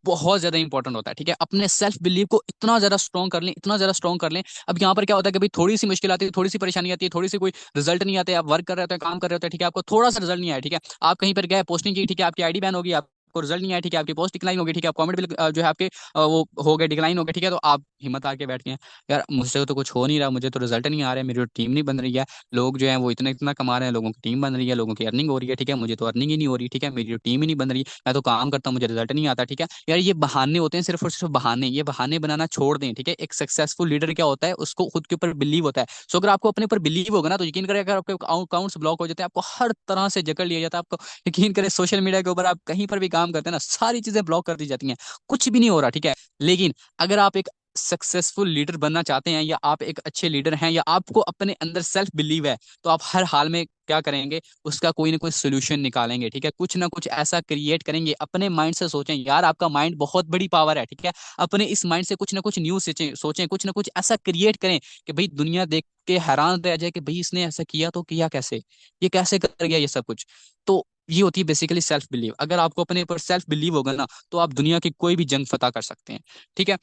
बहुत ज्यादा इंपॉर्टेंट होता है, ठीक है। अपने सेल्फ बिलीव को इतना ज्यादा स्ट्रॉन्ग कर लें, इतना ज्यादा स्ट्रॉन्ग कर लें। अब यहाँ पर क्या होता है कि भाई थोड़ी सी मुश्किल आती है, थोड़ी सी परेशानी आती है, थोड़ी सी कोई रिजल्ट नहीं आते, आप वर्क कर रहे होते हैं, काम कर रहे होते हैं, ठीक है, आपको थोड़ा सा रिजल्ट नहीं आया, ठीक है। आप कहीं पर गए, पोस्टिंग की, ठीक है, आपकी आईडी बैन होगी, आपको रिजल्ट नहीं आया, ठीक है, आपकी पोस्ट डिक्लाइन होगी, ठीक है, आप कमेंट भी जो है आपके वो हो गए, डिक्लाइन हो गए, ठीक है। तो आप हिम्मत आके बैठ गए, यार मुझसे तो कुछ हो नहीं रहा, मुझे तो रिजल्ट नहीं आ रहा है, मेरी टीम नहीं बन रही है, लोग जो है वो इतना इतना कमा रहे हैं, लोगों की टीम बन रही है, लोगों की अर्निंग हो रही है, ठीक है, मुझे तो अर्निंग ही नहीं हो रही, ठीक है, मेरी टीम ही नहीं बन रही, मैं तो काम करता हूँ, मुझे रिजल्ट नहीं आता, ठीक है। यार ये बहाने होते हैं, सिर्फ और सिर्फ बहाने, ये बहाने बनाना छोड़ दें, ठीक है। एक सक्सेसफुल लीडर क्या होता है, उसको खुद के ऊपर बिलीव होता है। सो अगर आपको अपने ऊपर बिलीव होगा ना, तो यकीन करें, अगर आपके अकाउंट्स ब्लॉक हो जाते हैं, आपको हर तरह से जकड़ लिया जाता है, आपको यकीन करें सोशल मीडिया के ऊपर आप कहीं पर भी काम करते हैं ना, सारी चीजें ब्लॉक कर दी जाती हैं, कुछ भी नहीं हो रहा, ठीक है। लेकिन अगर आप एक सक्सेसफुल लीडर बनना चाहते हैं, या आप एक अच्छे लीडर हैं, या आपको अपने अंदर सेल्फ बिलीव है, तो आप हर हाल में क्या करेंगे, उसका कोई ना कोई सोल्यूशन निकालेंगे, ठीक है। कुछ ना कुछ ऐसा क्रिएट करेंगे, अपने माइंड से सोचें, यार आपका माइंड बहुत बड़ी पावर है, ठीक है। अपने इस माइंड से कुछ ना कुछ न्यूज सोचें, कुछ ना कुछ ऐसा क्रिएट करें कि भाई दुनिया देख के हैरान रह जाए कि भाई इसने ऐसा किया तो किया कैसे, ये कैसे कर गया ये सब कुछ। तो ये होती है बेसिकली सेल्फ बिलीव। अगर आपको अपने ऊपर सेल्फ बिलीव होगा ना, तो आप दुनिया की कोई भी जंग फतह कर सकते हैं, ठीक है।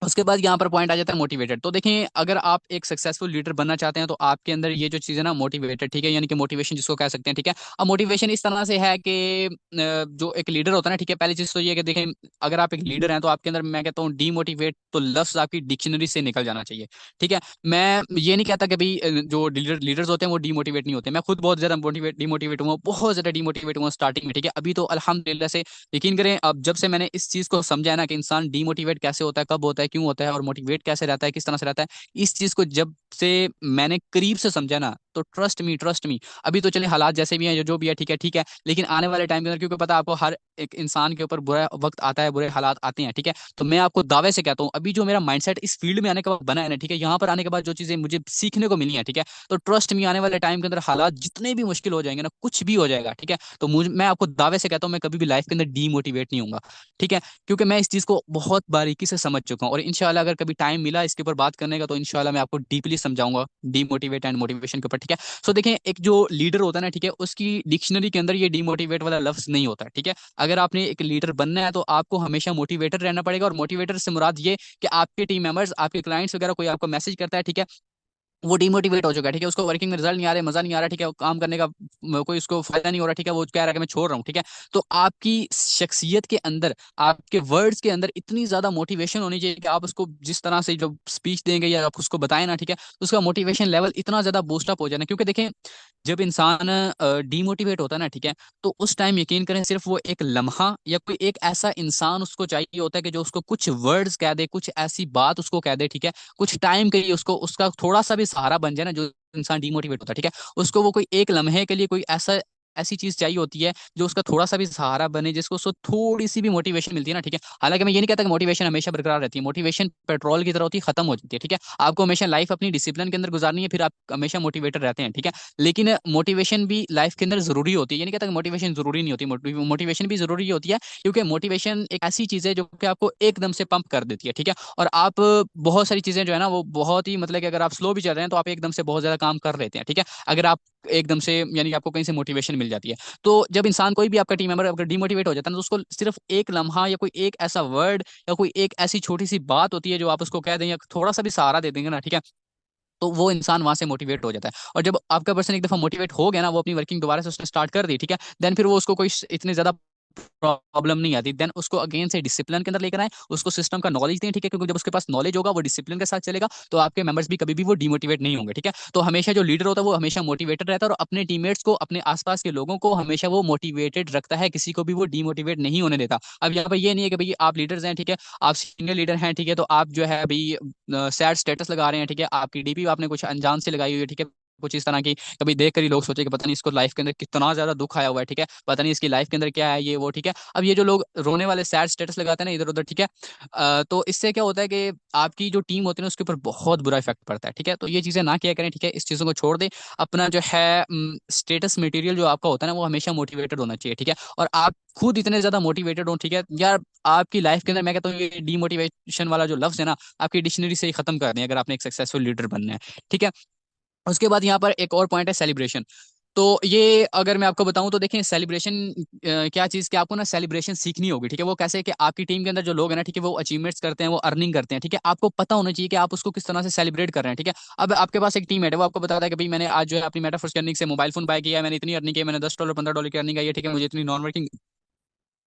उसके बाद यहाँ पर पॉइंट आ जाता है मोटिवेटेड। तो देखें, अगर आप एक सक्सेसफुल लीडर बनना चाहते हैं, तो आपके अंदर ये जो चीज़ है ना, मोटिवेटेड, ठीक है, यानी कि मोटिवेशन जिसको कह सकते हैं, ठीक है। अब मोटिवेशन इस तरह से है कि जो एक लीडर होता है ना, ठीक है, पहली चीज़ तो ये है कि देखें, अगर आप एक लीडर हैं तो आपके अंदर, मैं कहता हूँ, डीमोटिवेट तो लफ्ज आपकी डिक्शनरी से निकल जाना चाहिए, ठीक है। मैं ये नहीं कहता कि भाई जो लीडर्स होते हैं वो डीमोटिवेट नहीं होते, मैं खुद बहुत ज्यादा मोटिवेट डीमोटिवेट हुआ, बहुत ज्यादा डीमोटिवेट हुआ स्टार्टिंग में, ठीक है। अभी तो अल्हम्दुलिल्लाह से यकीन करें, अब जब से मैंने इस चीज को समझा है ना कि इंसान डीमोटिवेट कैसे होता है, कब होता है, क्यों होता है, और मोटिवेट कैसे रहता है, किस तरह से रहता है, इस चीज को जब से मैंने करीब से समझा ना, तो ट्रस्ट मी, अभी तो चले हालात जैसे भी हैं, जो जो भी है, ठीक है, ठीक है, लेकिन आने वाले टाइम के अंदर, क्योंकि पता है आपको, हर एक इंसान के ऊपर बुरा वक्त आता है, बुरे हालात आते हैं, ठीक है। तो मैं आपको दावे से कहता हूँ, अभी जो मेरा माइंडसेट इस फील्ड में आने के बाद बना है ना, ठीक है, यहाँ पर आने के बाद जो चीजें मुझे सीखने को मिली है, ठीक है, तो ट्रस्ट मी, आने वाले टाइम के अंदर हालात जितने भी मुश्किल हो जाएंगे ना, कुछ भी हो जाएगा, ठीक है, तो मुझे, मैं आपको दावे से कहता हूँ, मैं कभी भी लाइफ के अंदर डीमोटिवेट नहीं होऊंगा, ठीक है। क्योंकि मैं इस चीज को बहुत बारीकी से समझ चुका हूँ, और इंशाल्लाह अगर कभी टाइम मिला इसके ऊपर बात करने का, तो इंशाल्लाह मैं आपको डीपली समझाऊंगा डीमोटिवेट एंड मोटिवेशन के ऊपर, ठीक है। सो देखें, एक जो लीडर होता है ना, ठीक है, उसकी डिक्शनरी के अंदर ये डीमोटिवेट वाला लफ्ज नहीं होता है, ठीक है। अगर आपने एक लीडर बनना है, तो आपको हमेशा मोटिवेटर रहना पड़ेगा, और मोटिवेटर से मुराद ये कि आपके टीम मेंबर्स, आपके क्लाइंट्स वगैरह, कोई आपको मैसेज करता है, ठीक है, वो डिमोटिवेट हो चुका है, ठीक है, उसको वर्किंग में रिजल्ट नहीं आ रहा है, मजा नहीं आ रहा, ठीक है, काम करने का कोई उसको फायदा नहीं हो रहा, ठीक है, वो कह रहा है कि मैं छोड़ रहा हूँ, ठीक है। तो आपकी शख्सियत के अंदर, आपके वर्ड्स के अंदर इतनी ज्यादा मोटिवेशन होनी चाहिए कि आप उसको जिस तरह से जो स्पीच देंगे या आप उसको बताएं ना, ठीक है, तो उसका मोटिवेशन लेवल इतना ज्यादा बूस्टअप हो जाना। क्योंकि देखें, जब इंसान डीमोटिवेट होता है ना, ठीक है, तो उस टाइम यकीन करें, सिर्फ वो एक लम्हा या कोई एक ऐसा इंसान उसको चाहिए होता है कि जो उसको कुछ वर्ड्स कह दे, कुछ ऐसी बात उसको कह दे, ठीक है, कुछ टाइम के लिए उसको, उसका थोड़ा सा भी सहारा बन जाए ना, जो इंसान डिमोटिवेट होता है, ठीक है, उसको वो कोई एक लम्हे के लिए कोई ऐसा ऐसी चीज चाहिए होती है जो उसका थोड़ा सा भी सहारा बने, जिसको उसको थोड़ी सी भी मोटिवेशन मिलती है ना, ठीक है। हालांकि मैं ये नहीं कहता कि मोटिवेशन हमेशा बरकरार रहती है, मोटिवेशन पेट्रोल की तरह होती है, खत्म हो जाती है, ठीक है। आपको हमेशा लाइफ अपनी डिसिप्लिन के अंदर गुजारनी है, फिर आप हमेशा मोटिवेटेड रहते हैं, ठीक है। लेकिन मोटिवेशन भी लाइफ के अंदर जरूरी होती है, ये नहीं कहता कि मोटिवेशन जरूरी नहीं होती, मोटिवेशन भी जरूरी होती है, क्योंकि मोटिवेशन एक ऐसी चीज है जो कि आपको एकदम से पंप कर देती है, ठीक है। और आप बहुत सारी चीजें जो है ना, वो बहुत ही, मतलब कि अगर आप स्लो भी चल रहे हैं, तो आप एकदम से बहुत ज्यादा काम कर लेते हैं, ठीक है, अगर आप एकदम से, यानी कि आपको कहीं से मोटिवेशन मिल जाती है। तो जब इंसान, कोई भी आपका टीम मेंबर अगर डिमोटिवेट हो जाता है ना, तो उसको सिर्फ एक लम्हा या कोई एक ऐसा वर्ड या कोई एक ऐसी छोटी सी बात होती है जो आप उसको कह दें, या थोड़ा सा भी सहारा दे देंगे ना, ठीक है, तो वो इंसान वहां से मोटिवेट हो जाता है। और जब आपका पर्सन एक दफा मोटिवेट हो गया ना, वो अपनी वर्किंग दोबारा से उसने स्टार्ट कर दी, ठीक है, देन फिर वो उसको कोई इतनी ज्यादा प्रॉब्लम नहीं आती, देन उसको अगेन से डिसिप्लिन के अंदर लेकर आए, उसको सिस्टम का नॉलेज दें, ठीक है, क्योंकि जब उसके पास नॉलेज होगा, वो डिसिप्लिन के साथ चलेगा, तो आपके मेंबर्स भी कभी भी वो डिमोटिवेट नहीं होंगे, ठीक है। तो हमेशा जो लीडर होता है वो हमेशा मोटिवेटेड रहता है, और अपने टीममेट्स को, अपने आसपास के लोगों को हमेशा वो मोटिवेटेड रखता है, किसी को भी वो डिमोटिवेट नहीं होने देता। अब यहाँ पर ये नहीं है कि भाई आप लीडर्स हैं, ठीक है, आप सीनियर लीडर हैं, ठीक है, तो आप जो है भाई सैड स्टेटस लगा रहे हैं, ठीक है, आपकी डीपी आपने कुछ अनजान से लगाई हुई है, ठीक है, कुछ इस तरह की कभी देख कर ही लोग सोचे कि पता नहीं इसको लाइफ के अंदर कितना ज्यादा दुख आया हुआ है, ठीक है, पता नहीं इसकी लाइफ के अंदर क्या है, ये वो, ठीक है। अब ये जो लोग रोने वाले सैड स्टेटस लगाते हैं ना इधर उधर, ठीक है, तो इससे क्या होता है कि आपकी जो टीम होती है ना उसके ऊपर बहुत बुरा इफेक्ट पड़ता है, ठीक है। तो ये चीजें ना किया करें, ठीक है, इस चीजों को छोड़ दें। अपना जो है स्टेटस मटेरियल जो आपका होता है ना वो हमेशा मोटिवेटेड होना चाहिए, ठीक है। और आप खुद इतने ज्यादा मोटिवेटेड हो, ठीक है यार, आपकी लाइफ के अंदर मैं कहता हूँ ये डीमोटिवेशन वाला जो लफ्ज है ना आपकी डिक्शनरी से ही खत्म कर दें अगर आपने एक सक्सेसफुल लीडर बनना है, ठीक है। उसके बाद यहाँ पर एक और पॉइंट है सेलिब्रेशन। तो ये अगर मैं आपको बताऊं तो देखिए सेलिब्रेशन क्या चीज़ कि आपको ना सेलिब्रेशन सीखनी होगी, ठीक है। वो कैसे कि आपकी टीम के अंदर जो लोग हैं ना, ठीक है, वो अचीवमेंट्स करते हैं, वो अर्निंग करते हैं, ठीक है, आपको पता होना चाहिए कि आप उसको किस तरह से सेलिब्रेट कर रहे हैं, ठीक है। अब आपके पास एक टीम है वो आपको बताता है कि भाई मैंने आज जो है अपनी मेटाफोर्स अर्निंग से मोबाइल फोन बाय किया है, मैंने इतनी अर्निंग की है, मैंने $10 $15 की अर्निंग आई है, ठीक है, मुझे इतनी नॉन वर्किंग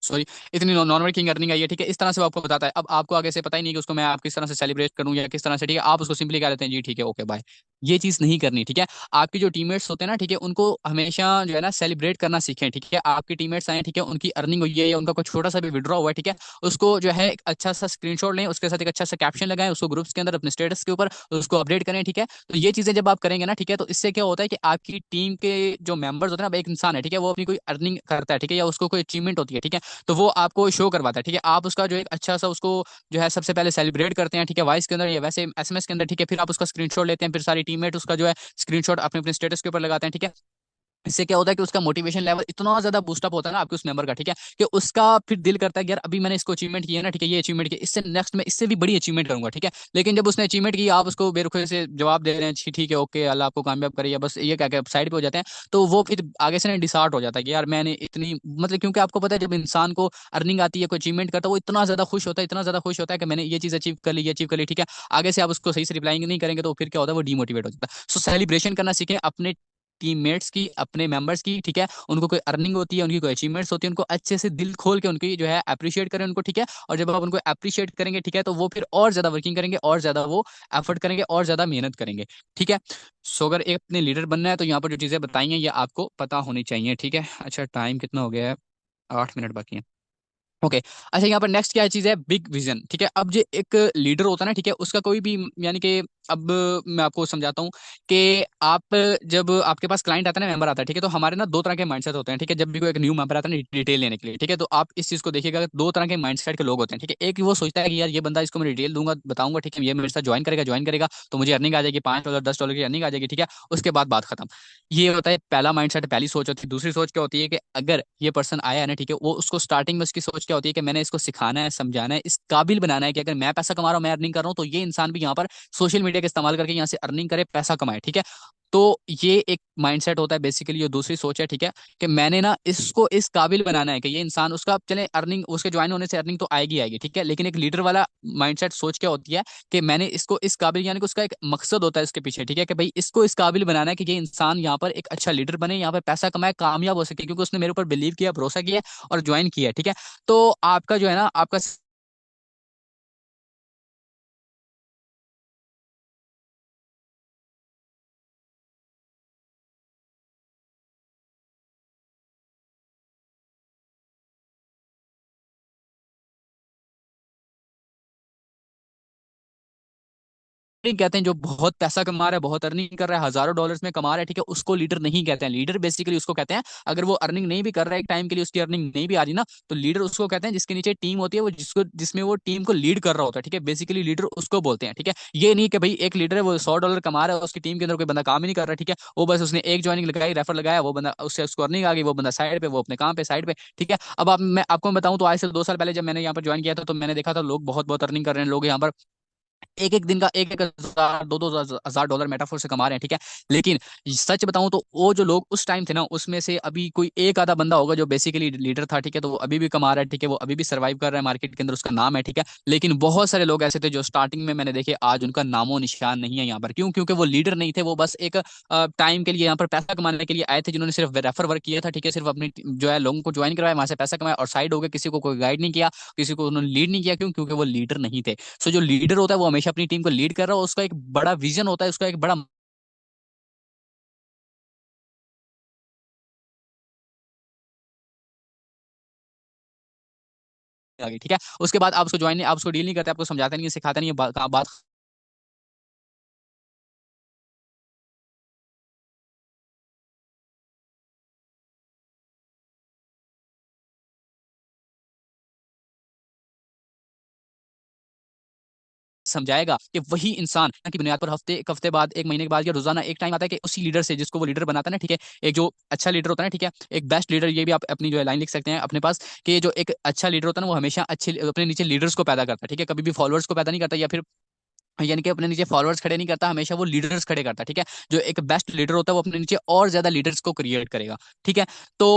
सॉरी इतनी नॉन वर्किंग अर्निंग आई है, ठीक है, इस तरह से वो आपको बताता है। अब आपको आगे से पता ही नहीं कि उसको मैं आप किस तरह से सेलिब्रेट करूं या किस तरह से, ठीक है, आप उसको सिंपली कह देते हैं जी ठीक है ओके बाय। ये चीज नहीं करनी, ठीक है। आपके जो टीममेट्स होते हैं ना, ठीक है, उनको हमेशा जो है ना सेलिब्रेट करना सीखें, ठीक है। आपके टीममेट्स आए, ठीक है, उनकी अर्निंग हुई है या उनका कोई छोटा सा भी विड्रॉ हुआ है, ठीक है, उसको जो है एक अच्छा सा स्क्रीनशॉट लें, उसके साथ एक अच्छा सा कैप्शन लगाएं, उसको ग्रुप्स के अंदर अपने स्टेटस के ऊपर उसको अपडेट करें, ठीक है। तो ये चीजें जब आप करेंगे ना, ठीक है, तो इससे क्या होता है कि आपकी टीम के जो मेंबर्स होते हैं ना, अब एक इंसान है, ठीक है, वो अपनी कोई अर्निंग करता है, ठीक है, या उसको कोई अचीवमेंट होती है, ठीक है, तो वो आपको शो करवाता है, ठीक है। आप उसका जो एक अच्छा सा उसको जो है सबसे पहले सेलिब्रेट करते हैं, ठीक है, वॉइस के अंदर या वैसे एसएमएस के अंदर, ठीक है, फिर आप उसका स्क्रीनशॉट लेते हैं, फिर सारी टीममेट उसका जो है स्क्रीनशॉट अपने अपने स्टेटस के ऊपर लगाते हैं, ठीक है। इससे क्या होता है कि उसका मोटिवेशन लेवल इतना ज्यादा बूस्टअप होता है ना आपके उस मेंबर का, ठीक है, कि उसका फिर दिल करता है कि यार अभी मैंने इसको अचीवमेंट किया ना, ठीक है, ये अचीवमेंट किया, इससे नेक्स्ट मैं इससे भी बड़ी अचीवमेंट करूंगा, ठीक है। लेकिन जब उसने अचीवमेंट की आप उसको बेरुखे से जवाब दे रहे हैं ठीक है ओके अल्लाह आपको कामयाब करे या बस ये क्या क्या साइड पे हो जाते हैं, तो वो फिर आगे से ना डिसहार्ट हो जाता है कि यार मैंने इतनी मतलब, क्योंकि आपको पता है जब इंसान को अर्निंग आती है कोई अचीवमेंट करता है वो इतना ज्यादा खुश होता है, इतना ज्यादा खुश होता है कि मैंने ये चीज अचीव कर ली, ये अचीव कर ली, ठीक है। आगे से आप उसको सही से रिप्लाई नहीं करेंगे तो फिर क्या होता है वो डीमोटिवेट हो जाता है। सो सेलिब्रेशन करना सीखें अपने टीममेट्स की, अपने मेंबर्स की, ठीक है। उनको कोई अर्निंग होती है, उनकी कोई अचीवमेंट्स होती है, उनको अच्छे से दिल खोल के उनकी जो है अप्रिशिएट करें उनको, ठीक है। और जब आप उनको अप्रिशिएट करेंगे, ठीक है, तो वो फिर और ज्यादा वर्किंग करेंगे और ज्यादा वो एफर्ट करेंगे और ज्यादा मेहनत करेंगे, ठीक है। सो अगर एक अपने लीडर बनना है तो यहाँ पर जो चीजें बताई हैं ये आपको पता होनी चाहिए, ठीक है। अच्छा टाइम कितना हो गया है? 8 मिनट बाकी है। ओके अच्छा यहाँ पर नेक्स्ट क्या चीज है, बिग विजन, ठीक है। अब जो एक लीडर होता है ना, ठीक है, उसका कोई भी यानी कि अब मैं आपको समझाता हूँ कि आप जब आपके पास क्लाइंट आता है ना, मेंबर आता है, ठीक है, तो हमारे ना दो तरह के माइंडसेट होते हैं, ठीक है। जब भी कोई एक न्यू मेंबर आता है ना डिटेल लेने के लिए, ठीक है, तो आप इस चीज को देखिएगा दो तरह के माइंडसेट के लोग होते हैं, ठीक है। एक वो सोचता है कि यार ये बंदा इसको मैं डिटेल दूंगा बताऊंगा, ठीक है, ये मेरे साथ ज्वाइन करेगा तो मुझे अर्निंग आ जाएगी $5 $10 की अर्निंग आ जाएगी, ठीक है, उसके बाद बात खत्म। ये होता है पहला माइंडसेट, पहली सोच होती है। दूसरी सोच क्या होती है कि अगर ये पर्सन आया है ना, ठीक है, वो उसको स्टार्टिंग में उसकी सोच क्या होती है कि मैंने इसको सिखाना है, समझाना है, इस काबिल बनाना है कि अगर मैं पैसा कमा रहा हूँ, मैं अर्निंग कर रहा हूँ, तो ये इंसान भी यहाँ पर सोशल मीडिया का इस्तेमाल करके यहाँ से अर्निंग करे, पैसा कमाए, ठीक है। तो ये एक माइंडसेट होता है बेसिकली। जो दूसरी सोच है, ठीक है, कि मैंने ना इसको इस काबिल बनाना है कि ये इंसान उसका चले अर्निंग उसके ज्वाइन होने से अर्निंग तो आएगी आएगी, ठीक है। लेकिन एक लीडर वाला माइंडसेट सोच क्या होती है कि मैंने इसको इस काबिल, यानी कि उसका एक मकसद होता है इसके पीछे, ठीक है, कि भाई इसको इस काबिल बनाना है कि ये इंसान यहाँ पर एक अच्छा लीडर बने, यहाँ पर पैसा कमाए, कामयाब हो सके, क्योंकि उसने मेरे ऊपर बिलीव किया, भरोसा किया और ज्वाइन किया, ठीक है। तो आपका जो है ना आपका नहीं कहते हैं जो बहुत पैसा कमा रहा है, बहुत अर्निंग कर रहा है, हजारों डॉलर्स में कमा रहा है, ठीक है, उसको लीडर नहीं कहते हैं। लीडर बेसिकली उसको कहते हैं अगर वो अर्निंग नहीं भी कर रहा है एक टाइम के लिए, उसकी अर्निंग नहीं भी आ रही ना, तो लीडर उसको कहते हैं जिसके नीचे टीम होती है, वो जिसको जिसमें वो टीम को लीड कर रहा होता है, ठीक है, बेसिकली लीडर उसको बोलते हैं, ठीक है। ये नहीं कि भाई एक लीडर है वो $100 कमा रहा है, उसकी टीम के अंदर कोई बंदा काम ही नहीं कर रहा, ठीक है, वो बस उसने एक ज्वाइनिंग लगाई, रेफर लगाया, वो बंदा उससे उसको अर्निंग आ गई, वो बंदा साइड पे, वो अपने काम पे साइड पे, ठीक है। अब आप मैं आपको बताऊं तो आज से 2 साल पहले जब मैंने यहाँ पर ज्वाइन किया था तो मैंने देखा था लोग बहुत बहुत अर्निंग कर रहे हैं, लोग यहाँ पर एक एक दिन का एक एक हजार दो दो हजार डॉलर मेटाफोर से कमा रहे हैं, ठीक है। लेकिन सच बताऊं तो वो जो लोग उस टाइम थे ना, उसमें से अभी कोई एक आधा बंदा होगा जो बेसिकली लीडर था, ठीक है, तो वो अभी भी कमा रहा है, ठीक है, वो अभी भी सर्वाइव कर रहा है मार्केट के अंदर, उसका नाम है, ठीक है। लेकिन बहुत सारे लोग ऐसे थे जो स्टार्टिंग में मैंने देखे, आज उनका नामो निशान नहीं है यहाँ पर। क्यों? क्योंकि वो लीडर नहीं थे, वो बस एक टाइम के लिए यहाँ पर पैसा कमाने के लिए आए थे, जिन्होंने सिर्फ रेफर वर्क किया था, ठीक है, सिर्फ अपनी जो है लोगों को ज्वाइन करवाया, वहां से पैसा कमाया और साइड हो गए, किसी को कोई गाइड नहीं किया, किसी को उन्होंने लीड नहीं किया। क्यों? क्योंकि वो लीडर नहीं थे। सो जो लीडर होता है वो हमेशा अपनी टीम को लीड कर रहा है, उसका एक बड़ा विजन होता है, उसका एक बड़ा आगे, ठीक है। उसके बाद आप उसको ज्वाइन नहीं, आप उसको डील नहीं करते, आपको समझाते नहीं है, सिखाते नहीं है, बात समझाएगा कि वही इंसान की बुनियाद पर हफ्ते एक हफ्ते बाद, एक महीने के बाद, या रोजाना एक टाइम आता है कि उसी लीडर से, जिसको वो लीडर बनाता है ना, ठीक है, एक जो अच्छा लीडर होता है ना, ठीक है, एक बेस्ट लीडर, ये भी आप अपनी जो है लाइन लिख सकते हैं अपने पास, कि जो एक अच्छा लीडर होता है ना, वो हमेशा अच्छे अपने नीचे लीडर्स को पैदा करता है, ठीक है, कभी भी फॉलोअर्स को पैदा नहीं करता, या फिर यानी कि अपने नीचे फॉलोअर्स खड़े नहीं करता, हमेशा वो लीडर्स खड़े करता है, ठीक है। जो एक बेस्ट लीडर होता है वो अपने नीचे और ज्यादा लीडर्स को क्रिएट करेगा, ठीक है। तो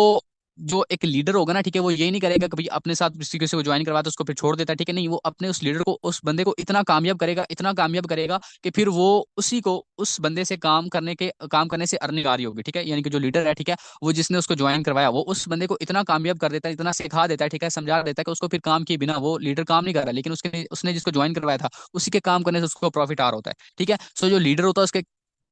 जो एक लीडर होगा ना, ठीक है, वो यही नहीं करेगा कभी अपने साथ किसी को ज्वाइन करवाता है उसको फिर छोड़ देता है, ठीक है, नहीं, वो अपने उस लीडर को, उस बंदे को इतना कामयाब करेगा, इतना कामयाब करेगा कि फिर वो उसी को, उस बंदे से काम करने से अर्निंग आ रही होगी, ठीक है, यानी कि जो लीडर है, ठीक है, वो जिसने उसको ज्वाइन करवाया, वो उस बंदे को इतना कामयाब कर देता है, इतना सिखा देता है, ठीक है, समझा देता है कि उसको फिर काम किए बिना वो लीडर काम नहीं कर रहा, लेकिन उसके उसने जिसको ज्वाइन करवाया था उसी के काम करने से उसको प्रॉफिट आ रहा होता है, ठीक है। सो जो लीडर होता है उसका एक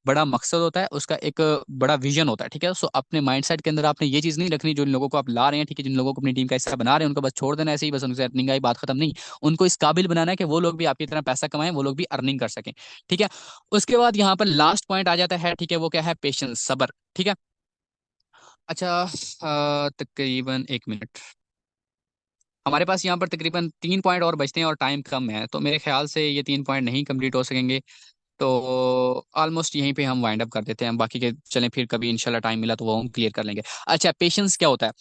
बड़ा मकसद होता है, उसका एक बड़ा विजन होता है, ठीक है। सो अपने माइंडसेट के अंदर आपने ये चीज नहीं रखनी, जो इन लोगों को आप ला रहे हैं, ठीक है, जिन लोगों को अपनी टीम का हिस्सा बना रहे हैं, उनको बस छोड़ देना ऐसे ही, बस उनसे अर्निंग आई, बात खत्म नहीं। उनको इस काबिल बनाना है कि वो लोग भी आपकी तरह पैसा कमाएं, वो लोग भी अर्निंग कर सकें, ठीक है। उसके बाद यहाँ पर लास्ट पॉइंट आ जाता है, ठीक है, वो क्या है? पेशेंस, सब्र, ठीक है। अच्छा, तकरीबन एक मिनट, हमारे पास यहाँ पर तकरीबन 3 पॉइंट और बचते हैं और टाइम कम है, तो मेरे ख्याल से ये 3 पॉइंट नहीं कंप्लीट हो सकेंगे। तो ऑलमोस्ट यहीं पे हम वाइंड अप कर देते हैं, बाकी के चलें फिर कभी इंशाल्लाह टाइम मिला तो वो हम क्लियर कर लेंगे। अच्छा, पेशेंस क्या होता है?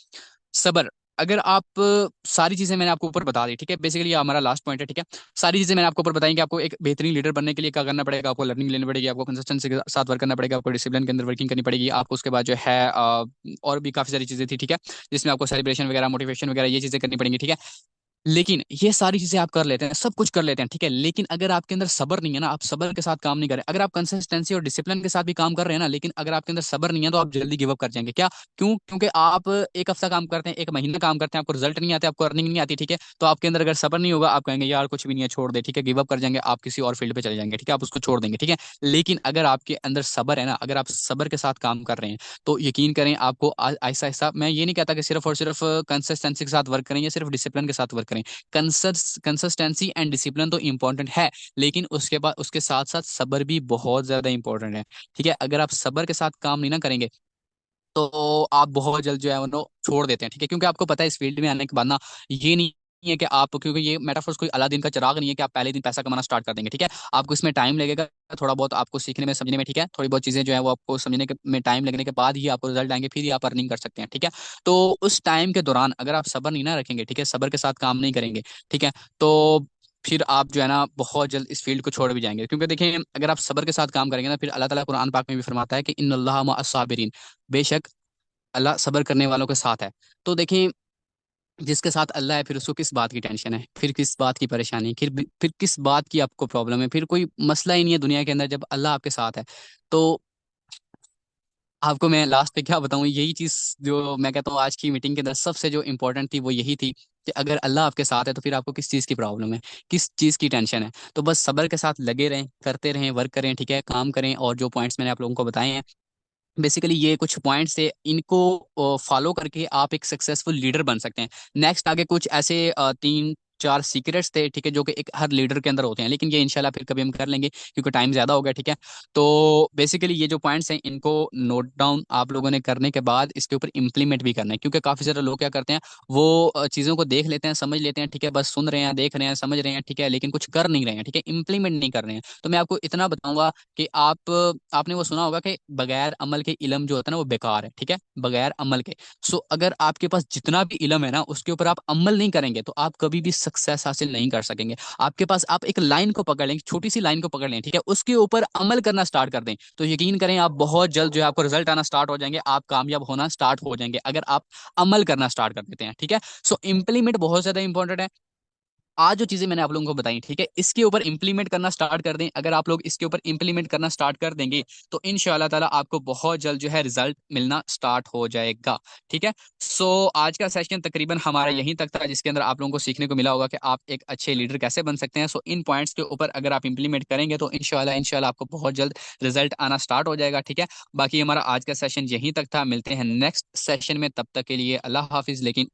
सबर। अगर आप सारी चीजें मैंने आपको ऊपर बता दी, ठीक है, बेसिकली ये हमारा लास्ट पॉइंट है, ठीक है। सारी चीजें मैंने आपको ऊपर बताई कि आपको एक बेहतरीन लीडर बनने के लिए क्या करना पड़ेगा, आपको लर्निंग लेनी पड़ेगी, आपको कंसिस्टेंसी के साथ वर्क करना पड़ेगा, आपको डिसिप्लिन के अंदर वर्किंग करनी पड़ेगी, आपको उसके बाद जो है और भी काफी सारी चीजें थी, ठीक है, जिसमें आपको सेलिब्रेशन वगैरह, मोटिवेशन वगैरह, ये चीजें करनी पड़ेंगी, ठीक है। लेकिन ये सारी चीजें आप कर लेते हैं, सब कुछ कर लेते हैं, ठीक है, लेकिन अगर आपके अंदर सब्र नहीं है ना, आप सब्र के साथ काम नहीं करें, अगर आप कंसिस्टेंसी और डिसिप्लिन के साथ भी काम कर रहे हैं ना, लेकिन अगर आपके अंदर सब्र नहीं है तो आप जल्दी गिव अप कर जाएंगे। क्या? क्यों? क्योंकि आप एक हफ्ता काम करते हैं, एक महीना काम करते हैं, आपको रिजल्ट नहीं आते, आपको अर्निंग नहीं आती, ठीक है, तो आपके अंदर अगर सब्र नहीं होगा, आप कहेंगे यार कुछ भी नहीं है, छोड़ दे, ठीक है, गिव अप कर जाएंगे, आप किसी और फील्ड पे चले जाएंगे, ठीक है, आप उसको छोड़ देंगे, ठीक है। लेकिन अगर आपके अंदर सब्र है ना, अगर आप सब्र के साथ काम कर रहे हैं, तो यकीन करें आपको आहिस्ता आहिस्ता, मैं ये नहीं कहता कि सिर्फ और सिर्फ कंसिस्टेंसी के साथ वर्क करें या सिर्फ डिसिप्लिन के साथ वर्क करें, कंसिस्टेंसी एंड डिसिप्लिन तो इंपॉर्टेंट है, लेकिन उसके बाद उसके साथ साथ सब्र भी बहुत ज्यादा इंपॉर्टेंट है, ठीक है। अगर आप सब्र के साथ काम नहीं ना करेंगे तो आप बहुत जल्द जो है वो छोड़ देते हैं, ठीक है, क्योंकि आपको पता है इस फील्ड में आने के बाद ना, ये नहीं है कि आप, क्योंकि ये मेटाफोर्स कोई अलादीन का चिराग नहीं है कि आप पहले दिन पैसा कमाना स्टार्ट कर देंगे, ठीक है। आपको इसमें टाइम लगेगा, थोड़ा बहुत आपको सीखने में, समझने में, ठीक है, थोड़ी बहुत चीजें जो है वो आपको समझने के में टाइम लगने के बाद ही आपको रिजल्ट आएंगे, फिर ही आप अर्निंग कर सकते हैं, ठीक है। तो उस टाइम के दौरान अगर आप सब्र नहीं ना रखेंगे, ठीक है, सब्र के साथ काम नहीं करेंगे, ठीक है, तो फिर आप जो है ना बहुत जल्द इस फील्ड को छोड़ भी जाएंगे, क्योंकि देखिए अगर आप सब्र के साथ काम करेंगे ना, फिर अल्लाह ताला कुरान पाक में भी फरमाता है कि इन्नल्लाह मअस साबिरीन, बेशक अल्लाह सब्र करने वालों के साथ है। तो देखें, जिसके साथ अल्लाह है फिर उसको किस बात की टेंशन है, फिर किस बात की परेशानी है, फिर किस बात की आपको प्रॉब्लम है, फिर कोई मसला ही नहीं है दुनिया के अंदर जब अल्लाह आपके साथ है। तो आपको मैं लास्ट पे क्या बताऊं, यही चीज जो मैं कहता हूँ आज की मीटिंग के अंदर सबसे जो इंपॉर्टेंट थी वो यही थी कि अगर अल्लाह आपके साथ है तो फिर आपको किस चीज़ की प्रॉब्लम है, किस चीज़ की टेंशन है। तो बस सब्र के साथ लगे रहें, करते रहें, वर्क करें, ठीक है, काम करें, और जो पॉइंट्स मैंने आप लोगों को बताए हैं, बेसिकली ये कुछ पॉइंट्स है, इनको फॉलो करके आप एक सक्सेसफुल लीडर बन सकते हैं। नेक्स्ट आगे कुछ ऐसे 3 4 सीक्रेट्स थे, ठीक है, जो कि एक हर लीडर के अंदर होते हैं, लेकिन ये इंशाल्लाह फिर कभी हम कर लेंगे क्योंकि टाइम ज़्यादा हो गया, ठीक है। तो बेसिकली ये जो पॉइंट्स हैं इनको नोट डाउन आप लोगों ने करने के बाद इसके ऊपर इंप्लीमेंट भी करना है, क्योंकि काफ़ी सारे लोग क्या करते हैं, वो चीज़ों को देख लेते हैं, समझ लेते हैं, ठीक है, बस सुन रहे हैं, देख रहे हैं, समझ रहे हैं, ठीक है, लेकिन कुछ कर नहीं रहे हैं, ठीक है, इंप्लीमेंट नहीं कर रहे हैं। तो मैं आपको इतना बताऊंगा कि आपने वो सुना होगा कि बगैर अमल के इल्म जो होता है ना वो बेकार है, ठीक है, बगैर अमल के। सो अगर आपके पास जितना भी इल्म है ना उसके ऊपर आप अमल नहीं करेंगे तो आप कभी भी सक्सेस हासिल नहीं कर सकेंगे। आपके पास, आप एक लाइन को पकड़ लें, छोटी सी लाइन को पकड़ लें, ठीक है, उसके ऊपर अमल करना स्टार्ट कर दें, तो यकीन करें आप बहुत जल्द जो है आपको रिजल्ट आना स्टार्ट हो जाएंगे, आप कामयाब होना स्टार्ट हो जाएंगे अगर आप अमल करना स्टार्ट कर देते हैं, ठीक है। सो इम्प्लीमेंट बहुत ज्यादा इंपॉर्टेंट है। आज जो चीजें मैंने आप लोगों को बताई, ठीक है, इसके ऊपर इंप्लीमेंट करना स्टार्ट कर दें, अगर आप लोग इसके ऊपर इंप्लीमेंट करना स्टार्ट कर देंगे तो इंशाल्लाह ताला आपको बहुत जल्द जो है रिजल्ट मिलना स्टार्ट हो जाएगा, ठीक है। सो आज का सेशन तकरीबन हमारा यहीं तक था, जिसके अंदर आप लोगों को सीखने को मिला होगा कि आप एक अच्छे लीडर कैसे बन सकते हैं। सो इन पॉइंट्स के ऊपर अगर आप इंप्लीमेंट करेंगे तो इंशाल्लाह इंशाल्लाह आपको बहुत जल्द रिजल्ट आना स्टार्ट हो जाएगा, ठीक है। बाकी हमारा आज का सेशन यहीं तक था, मिलते हैं नेक्स्ट सेशन में, तब तक के लिए अल्लाह हाफिज। लेकिन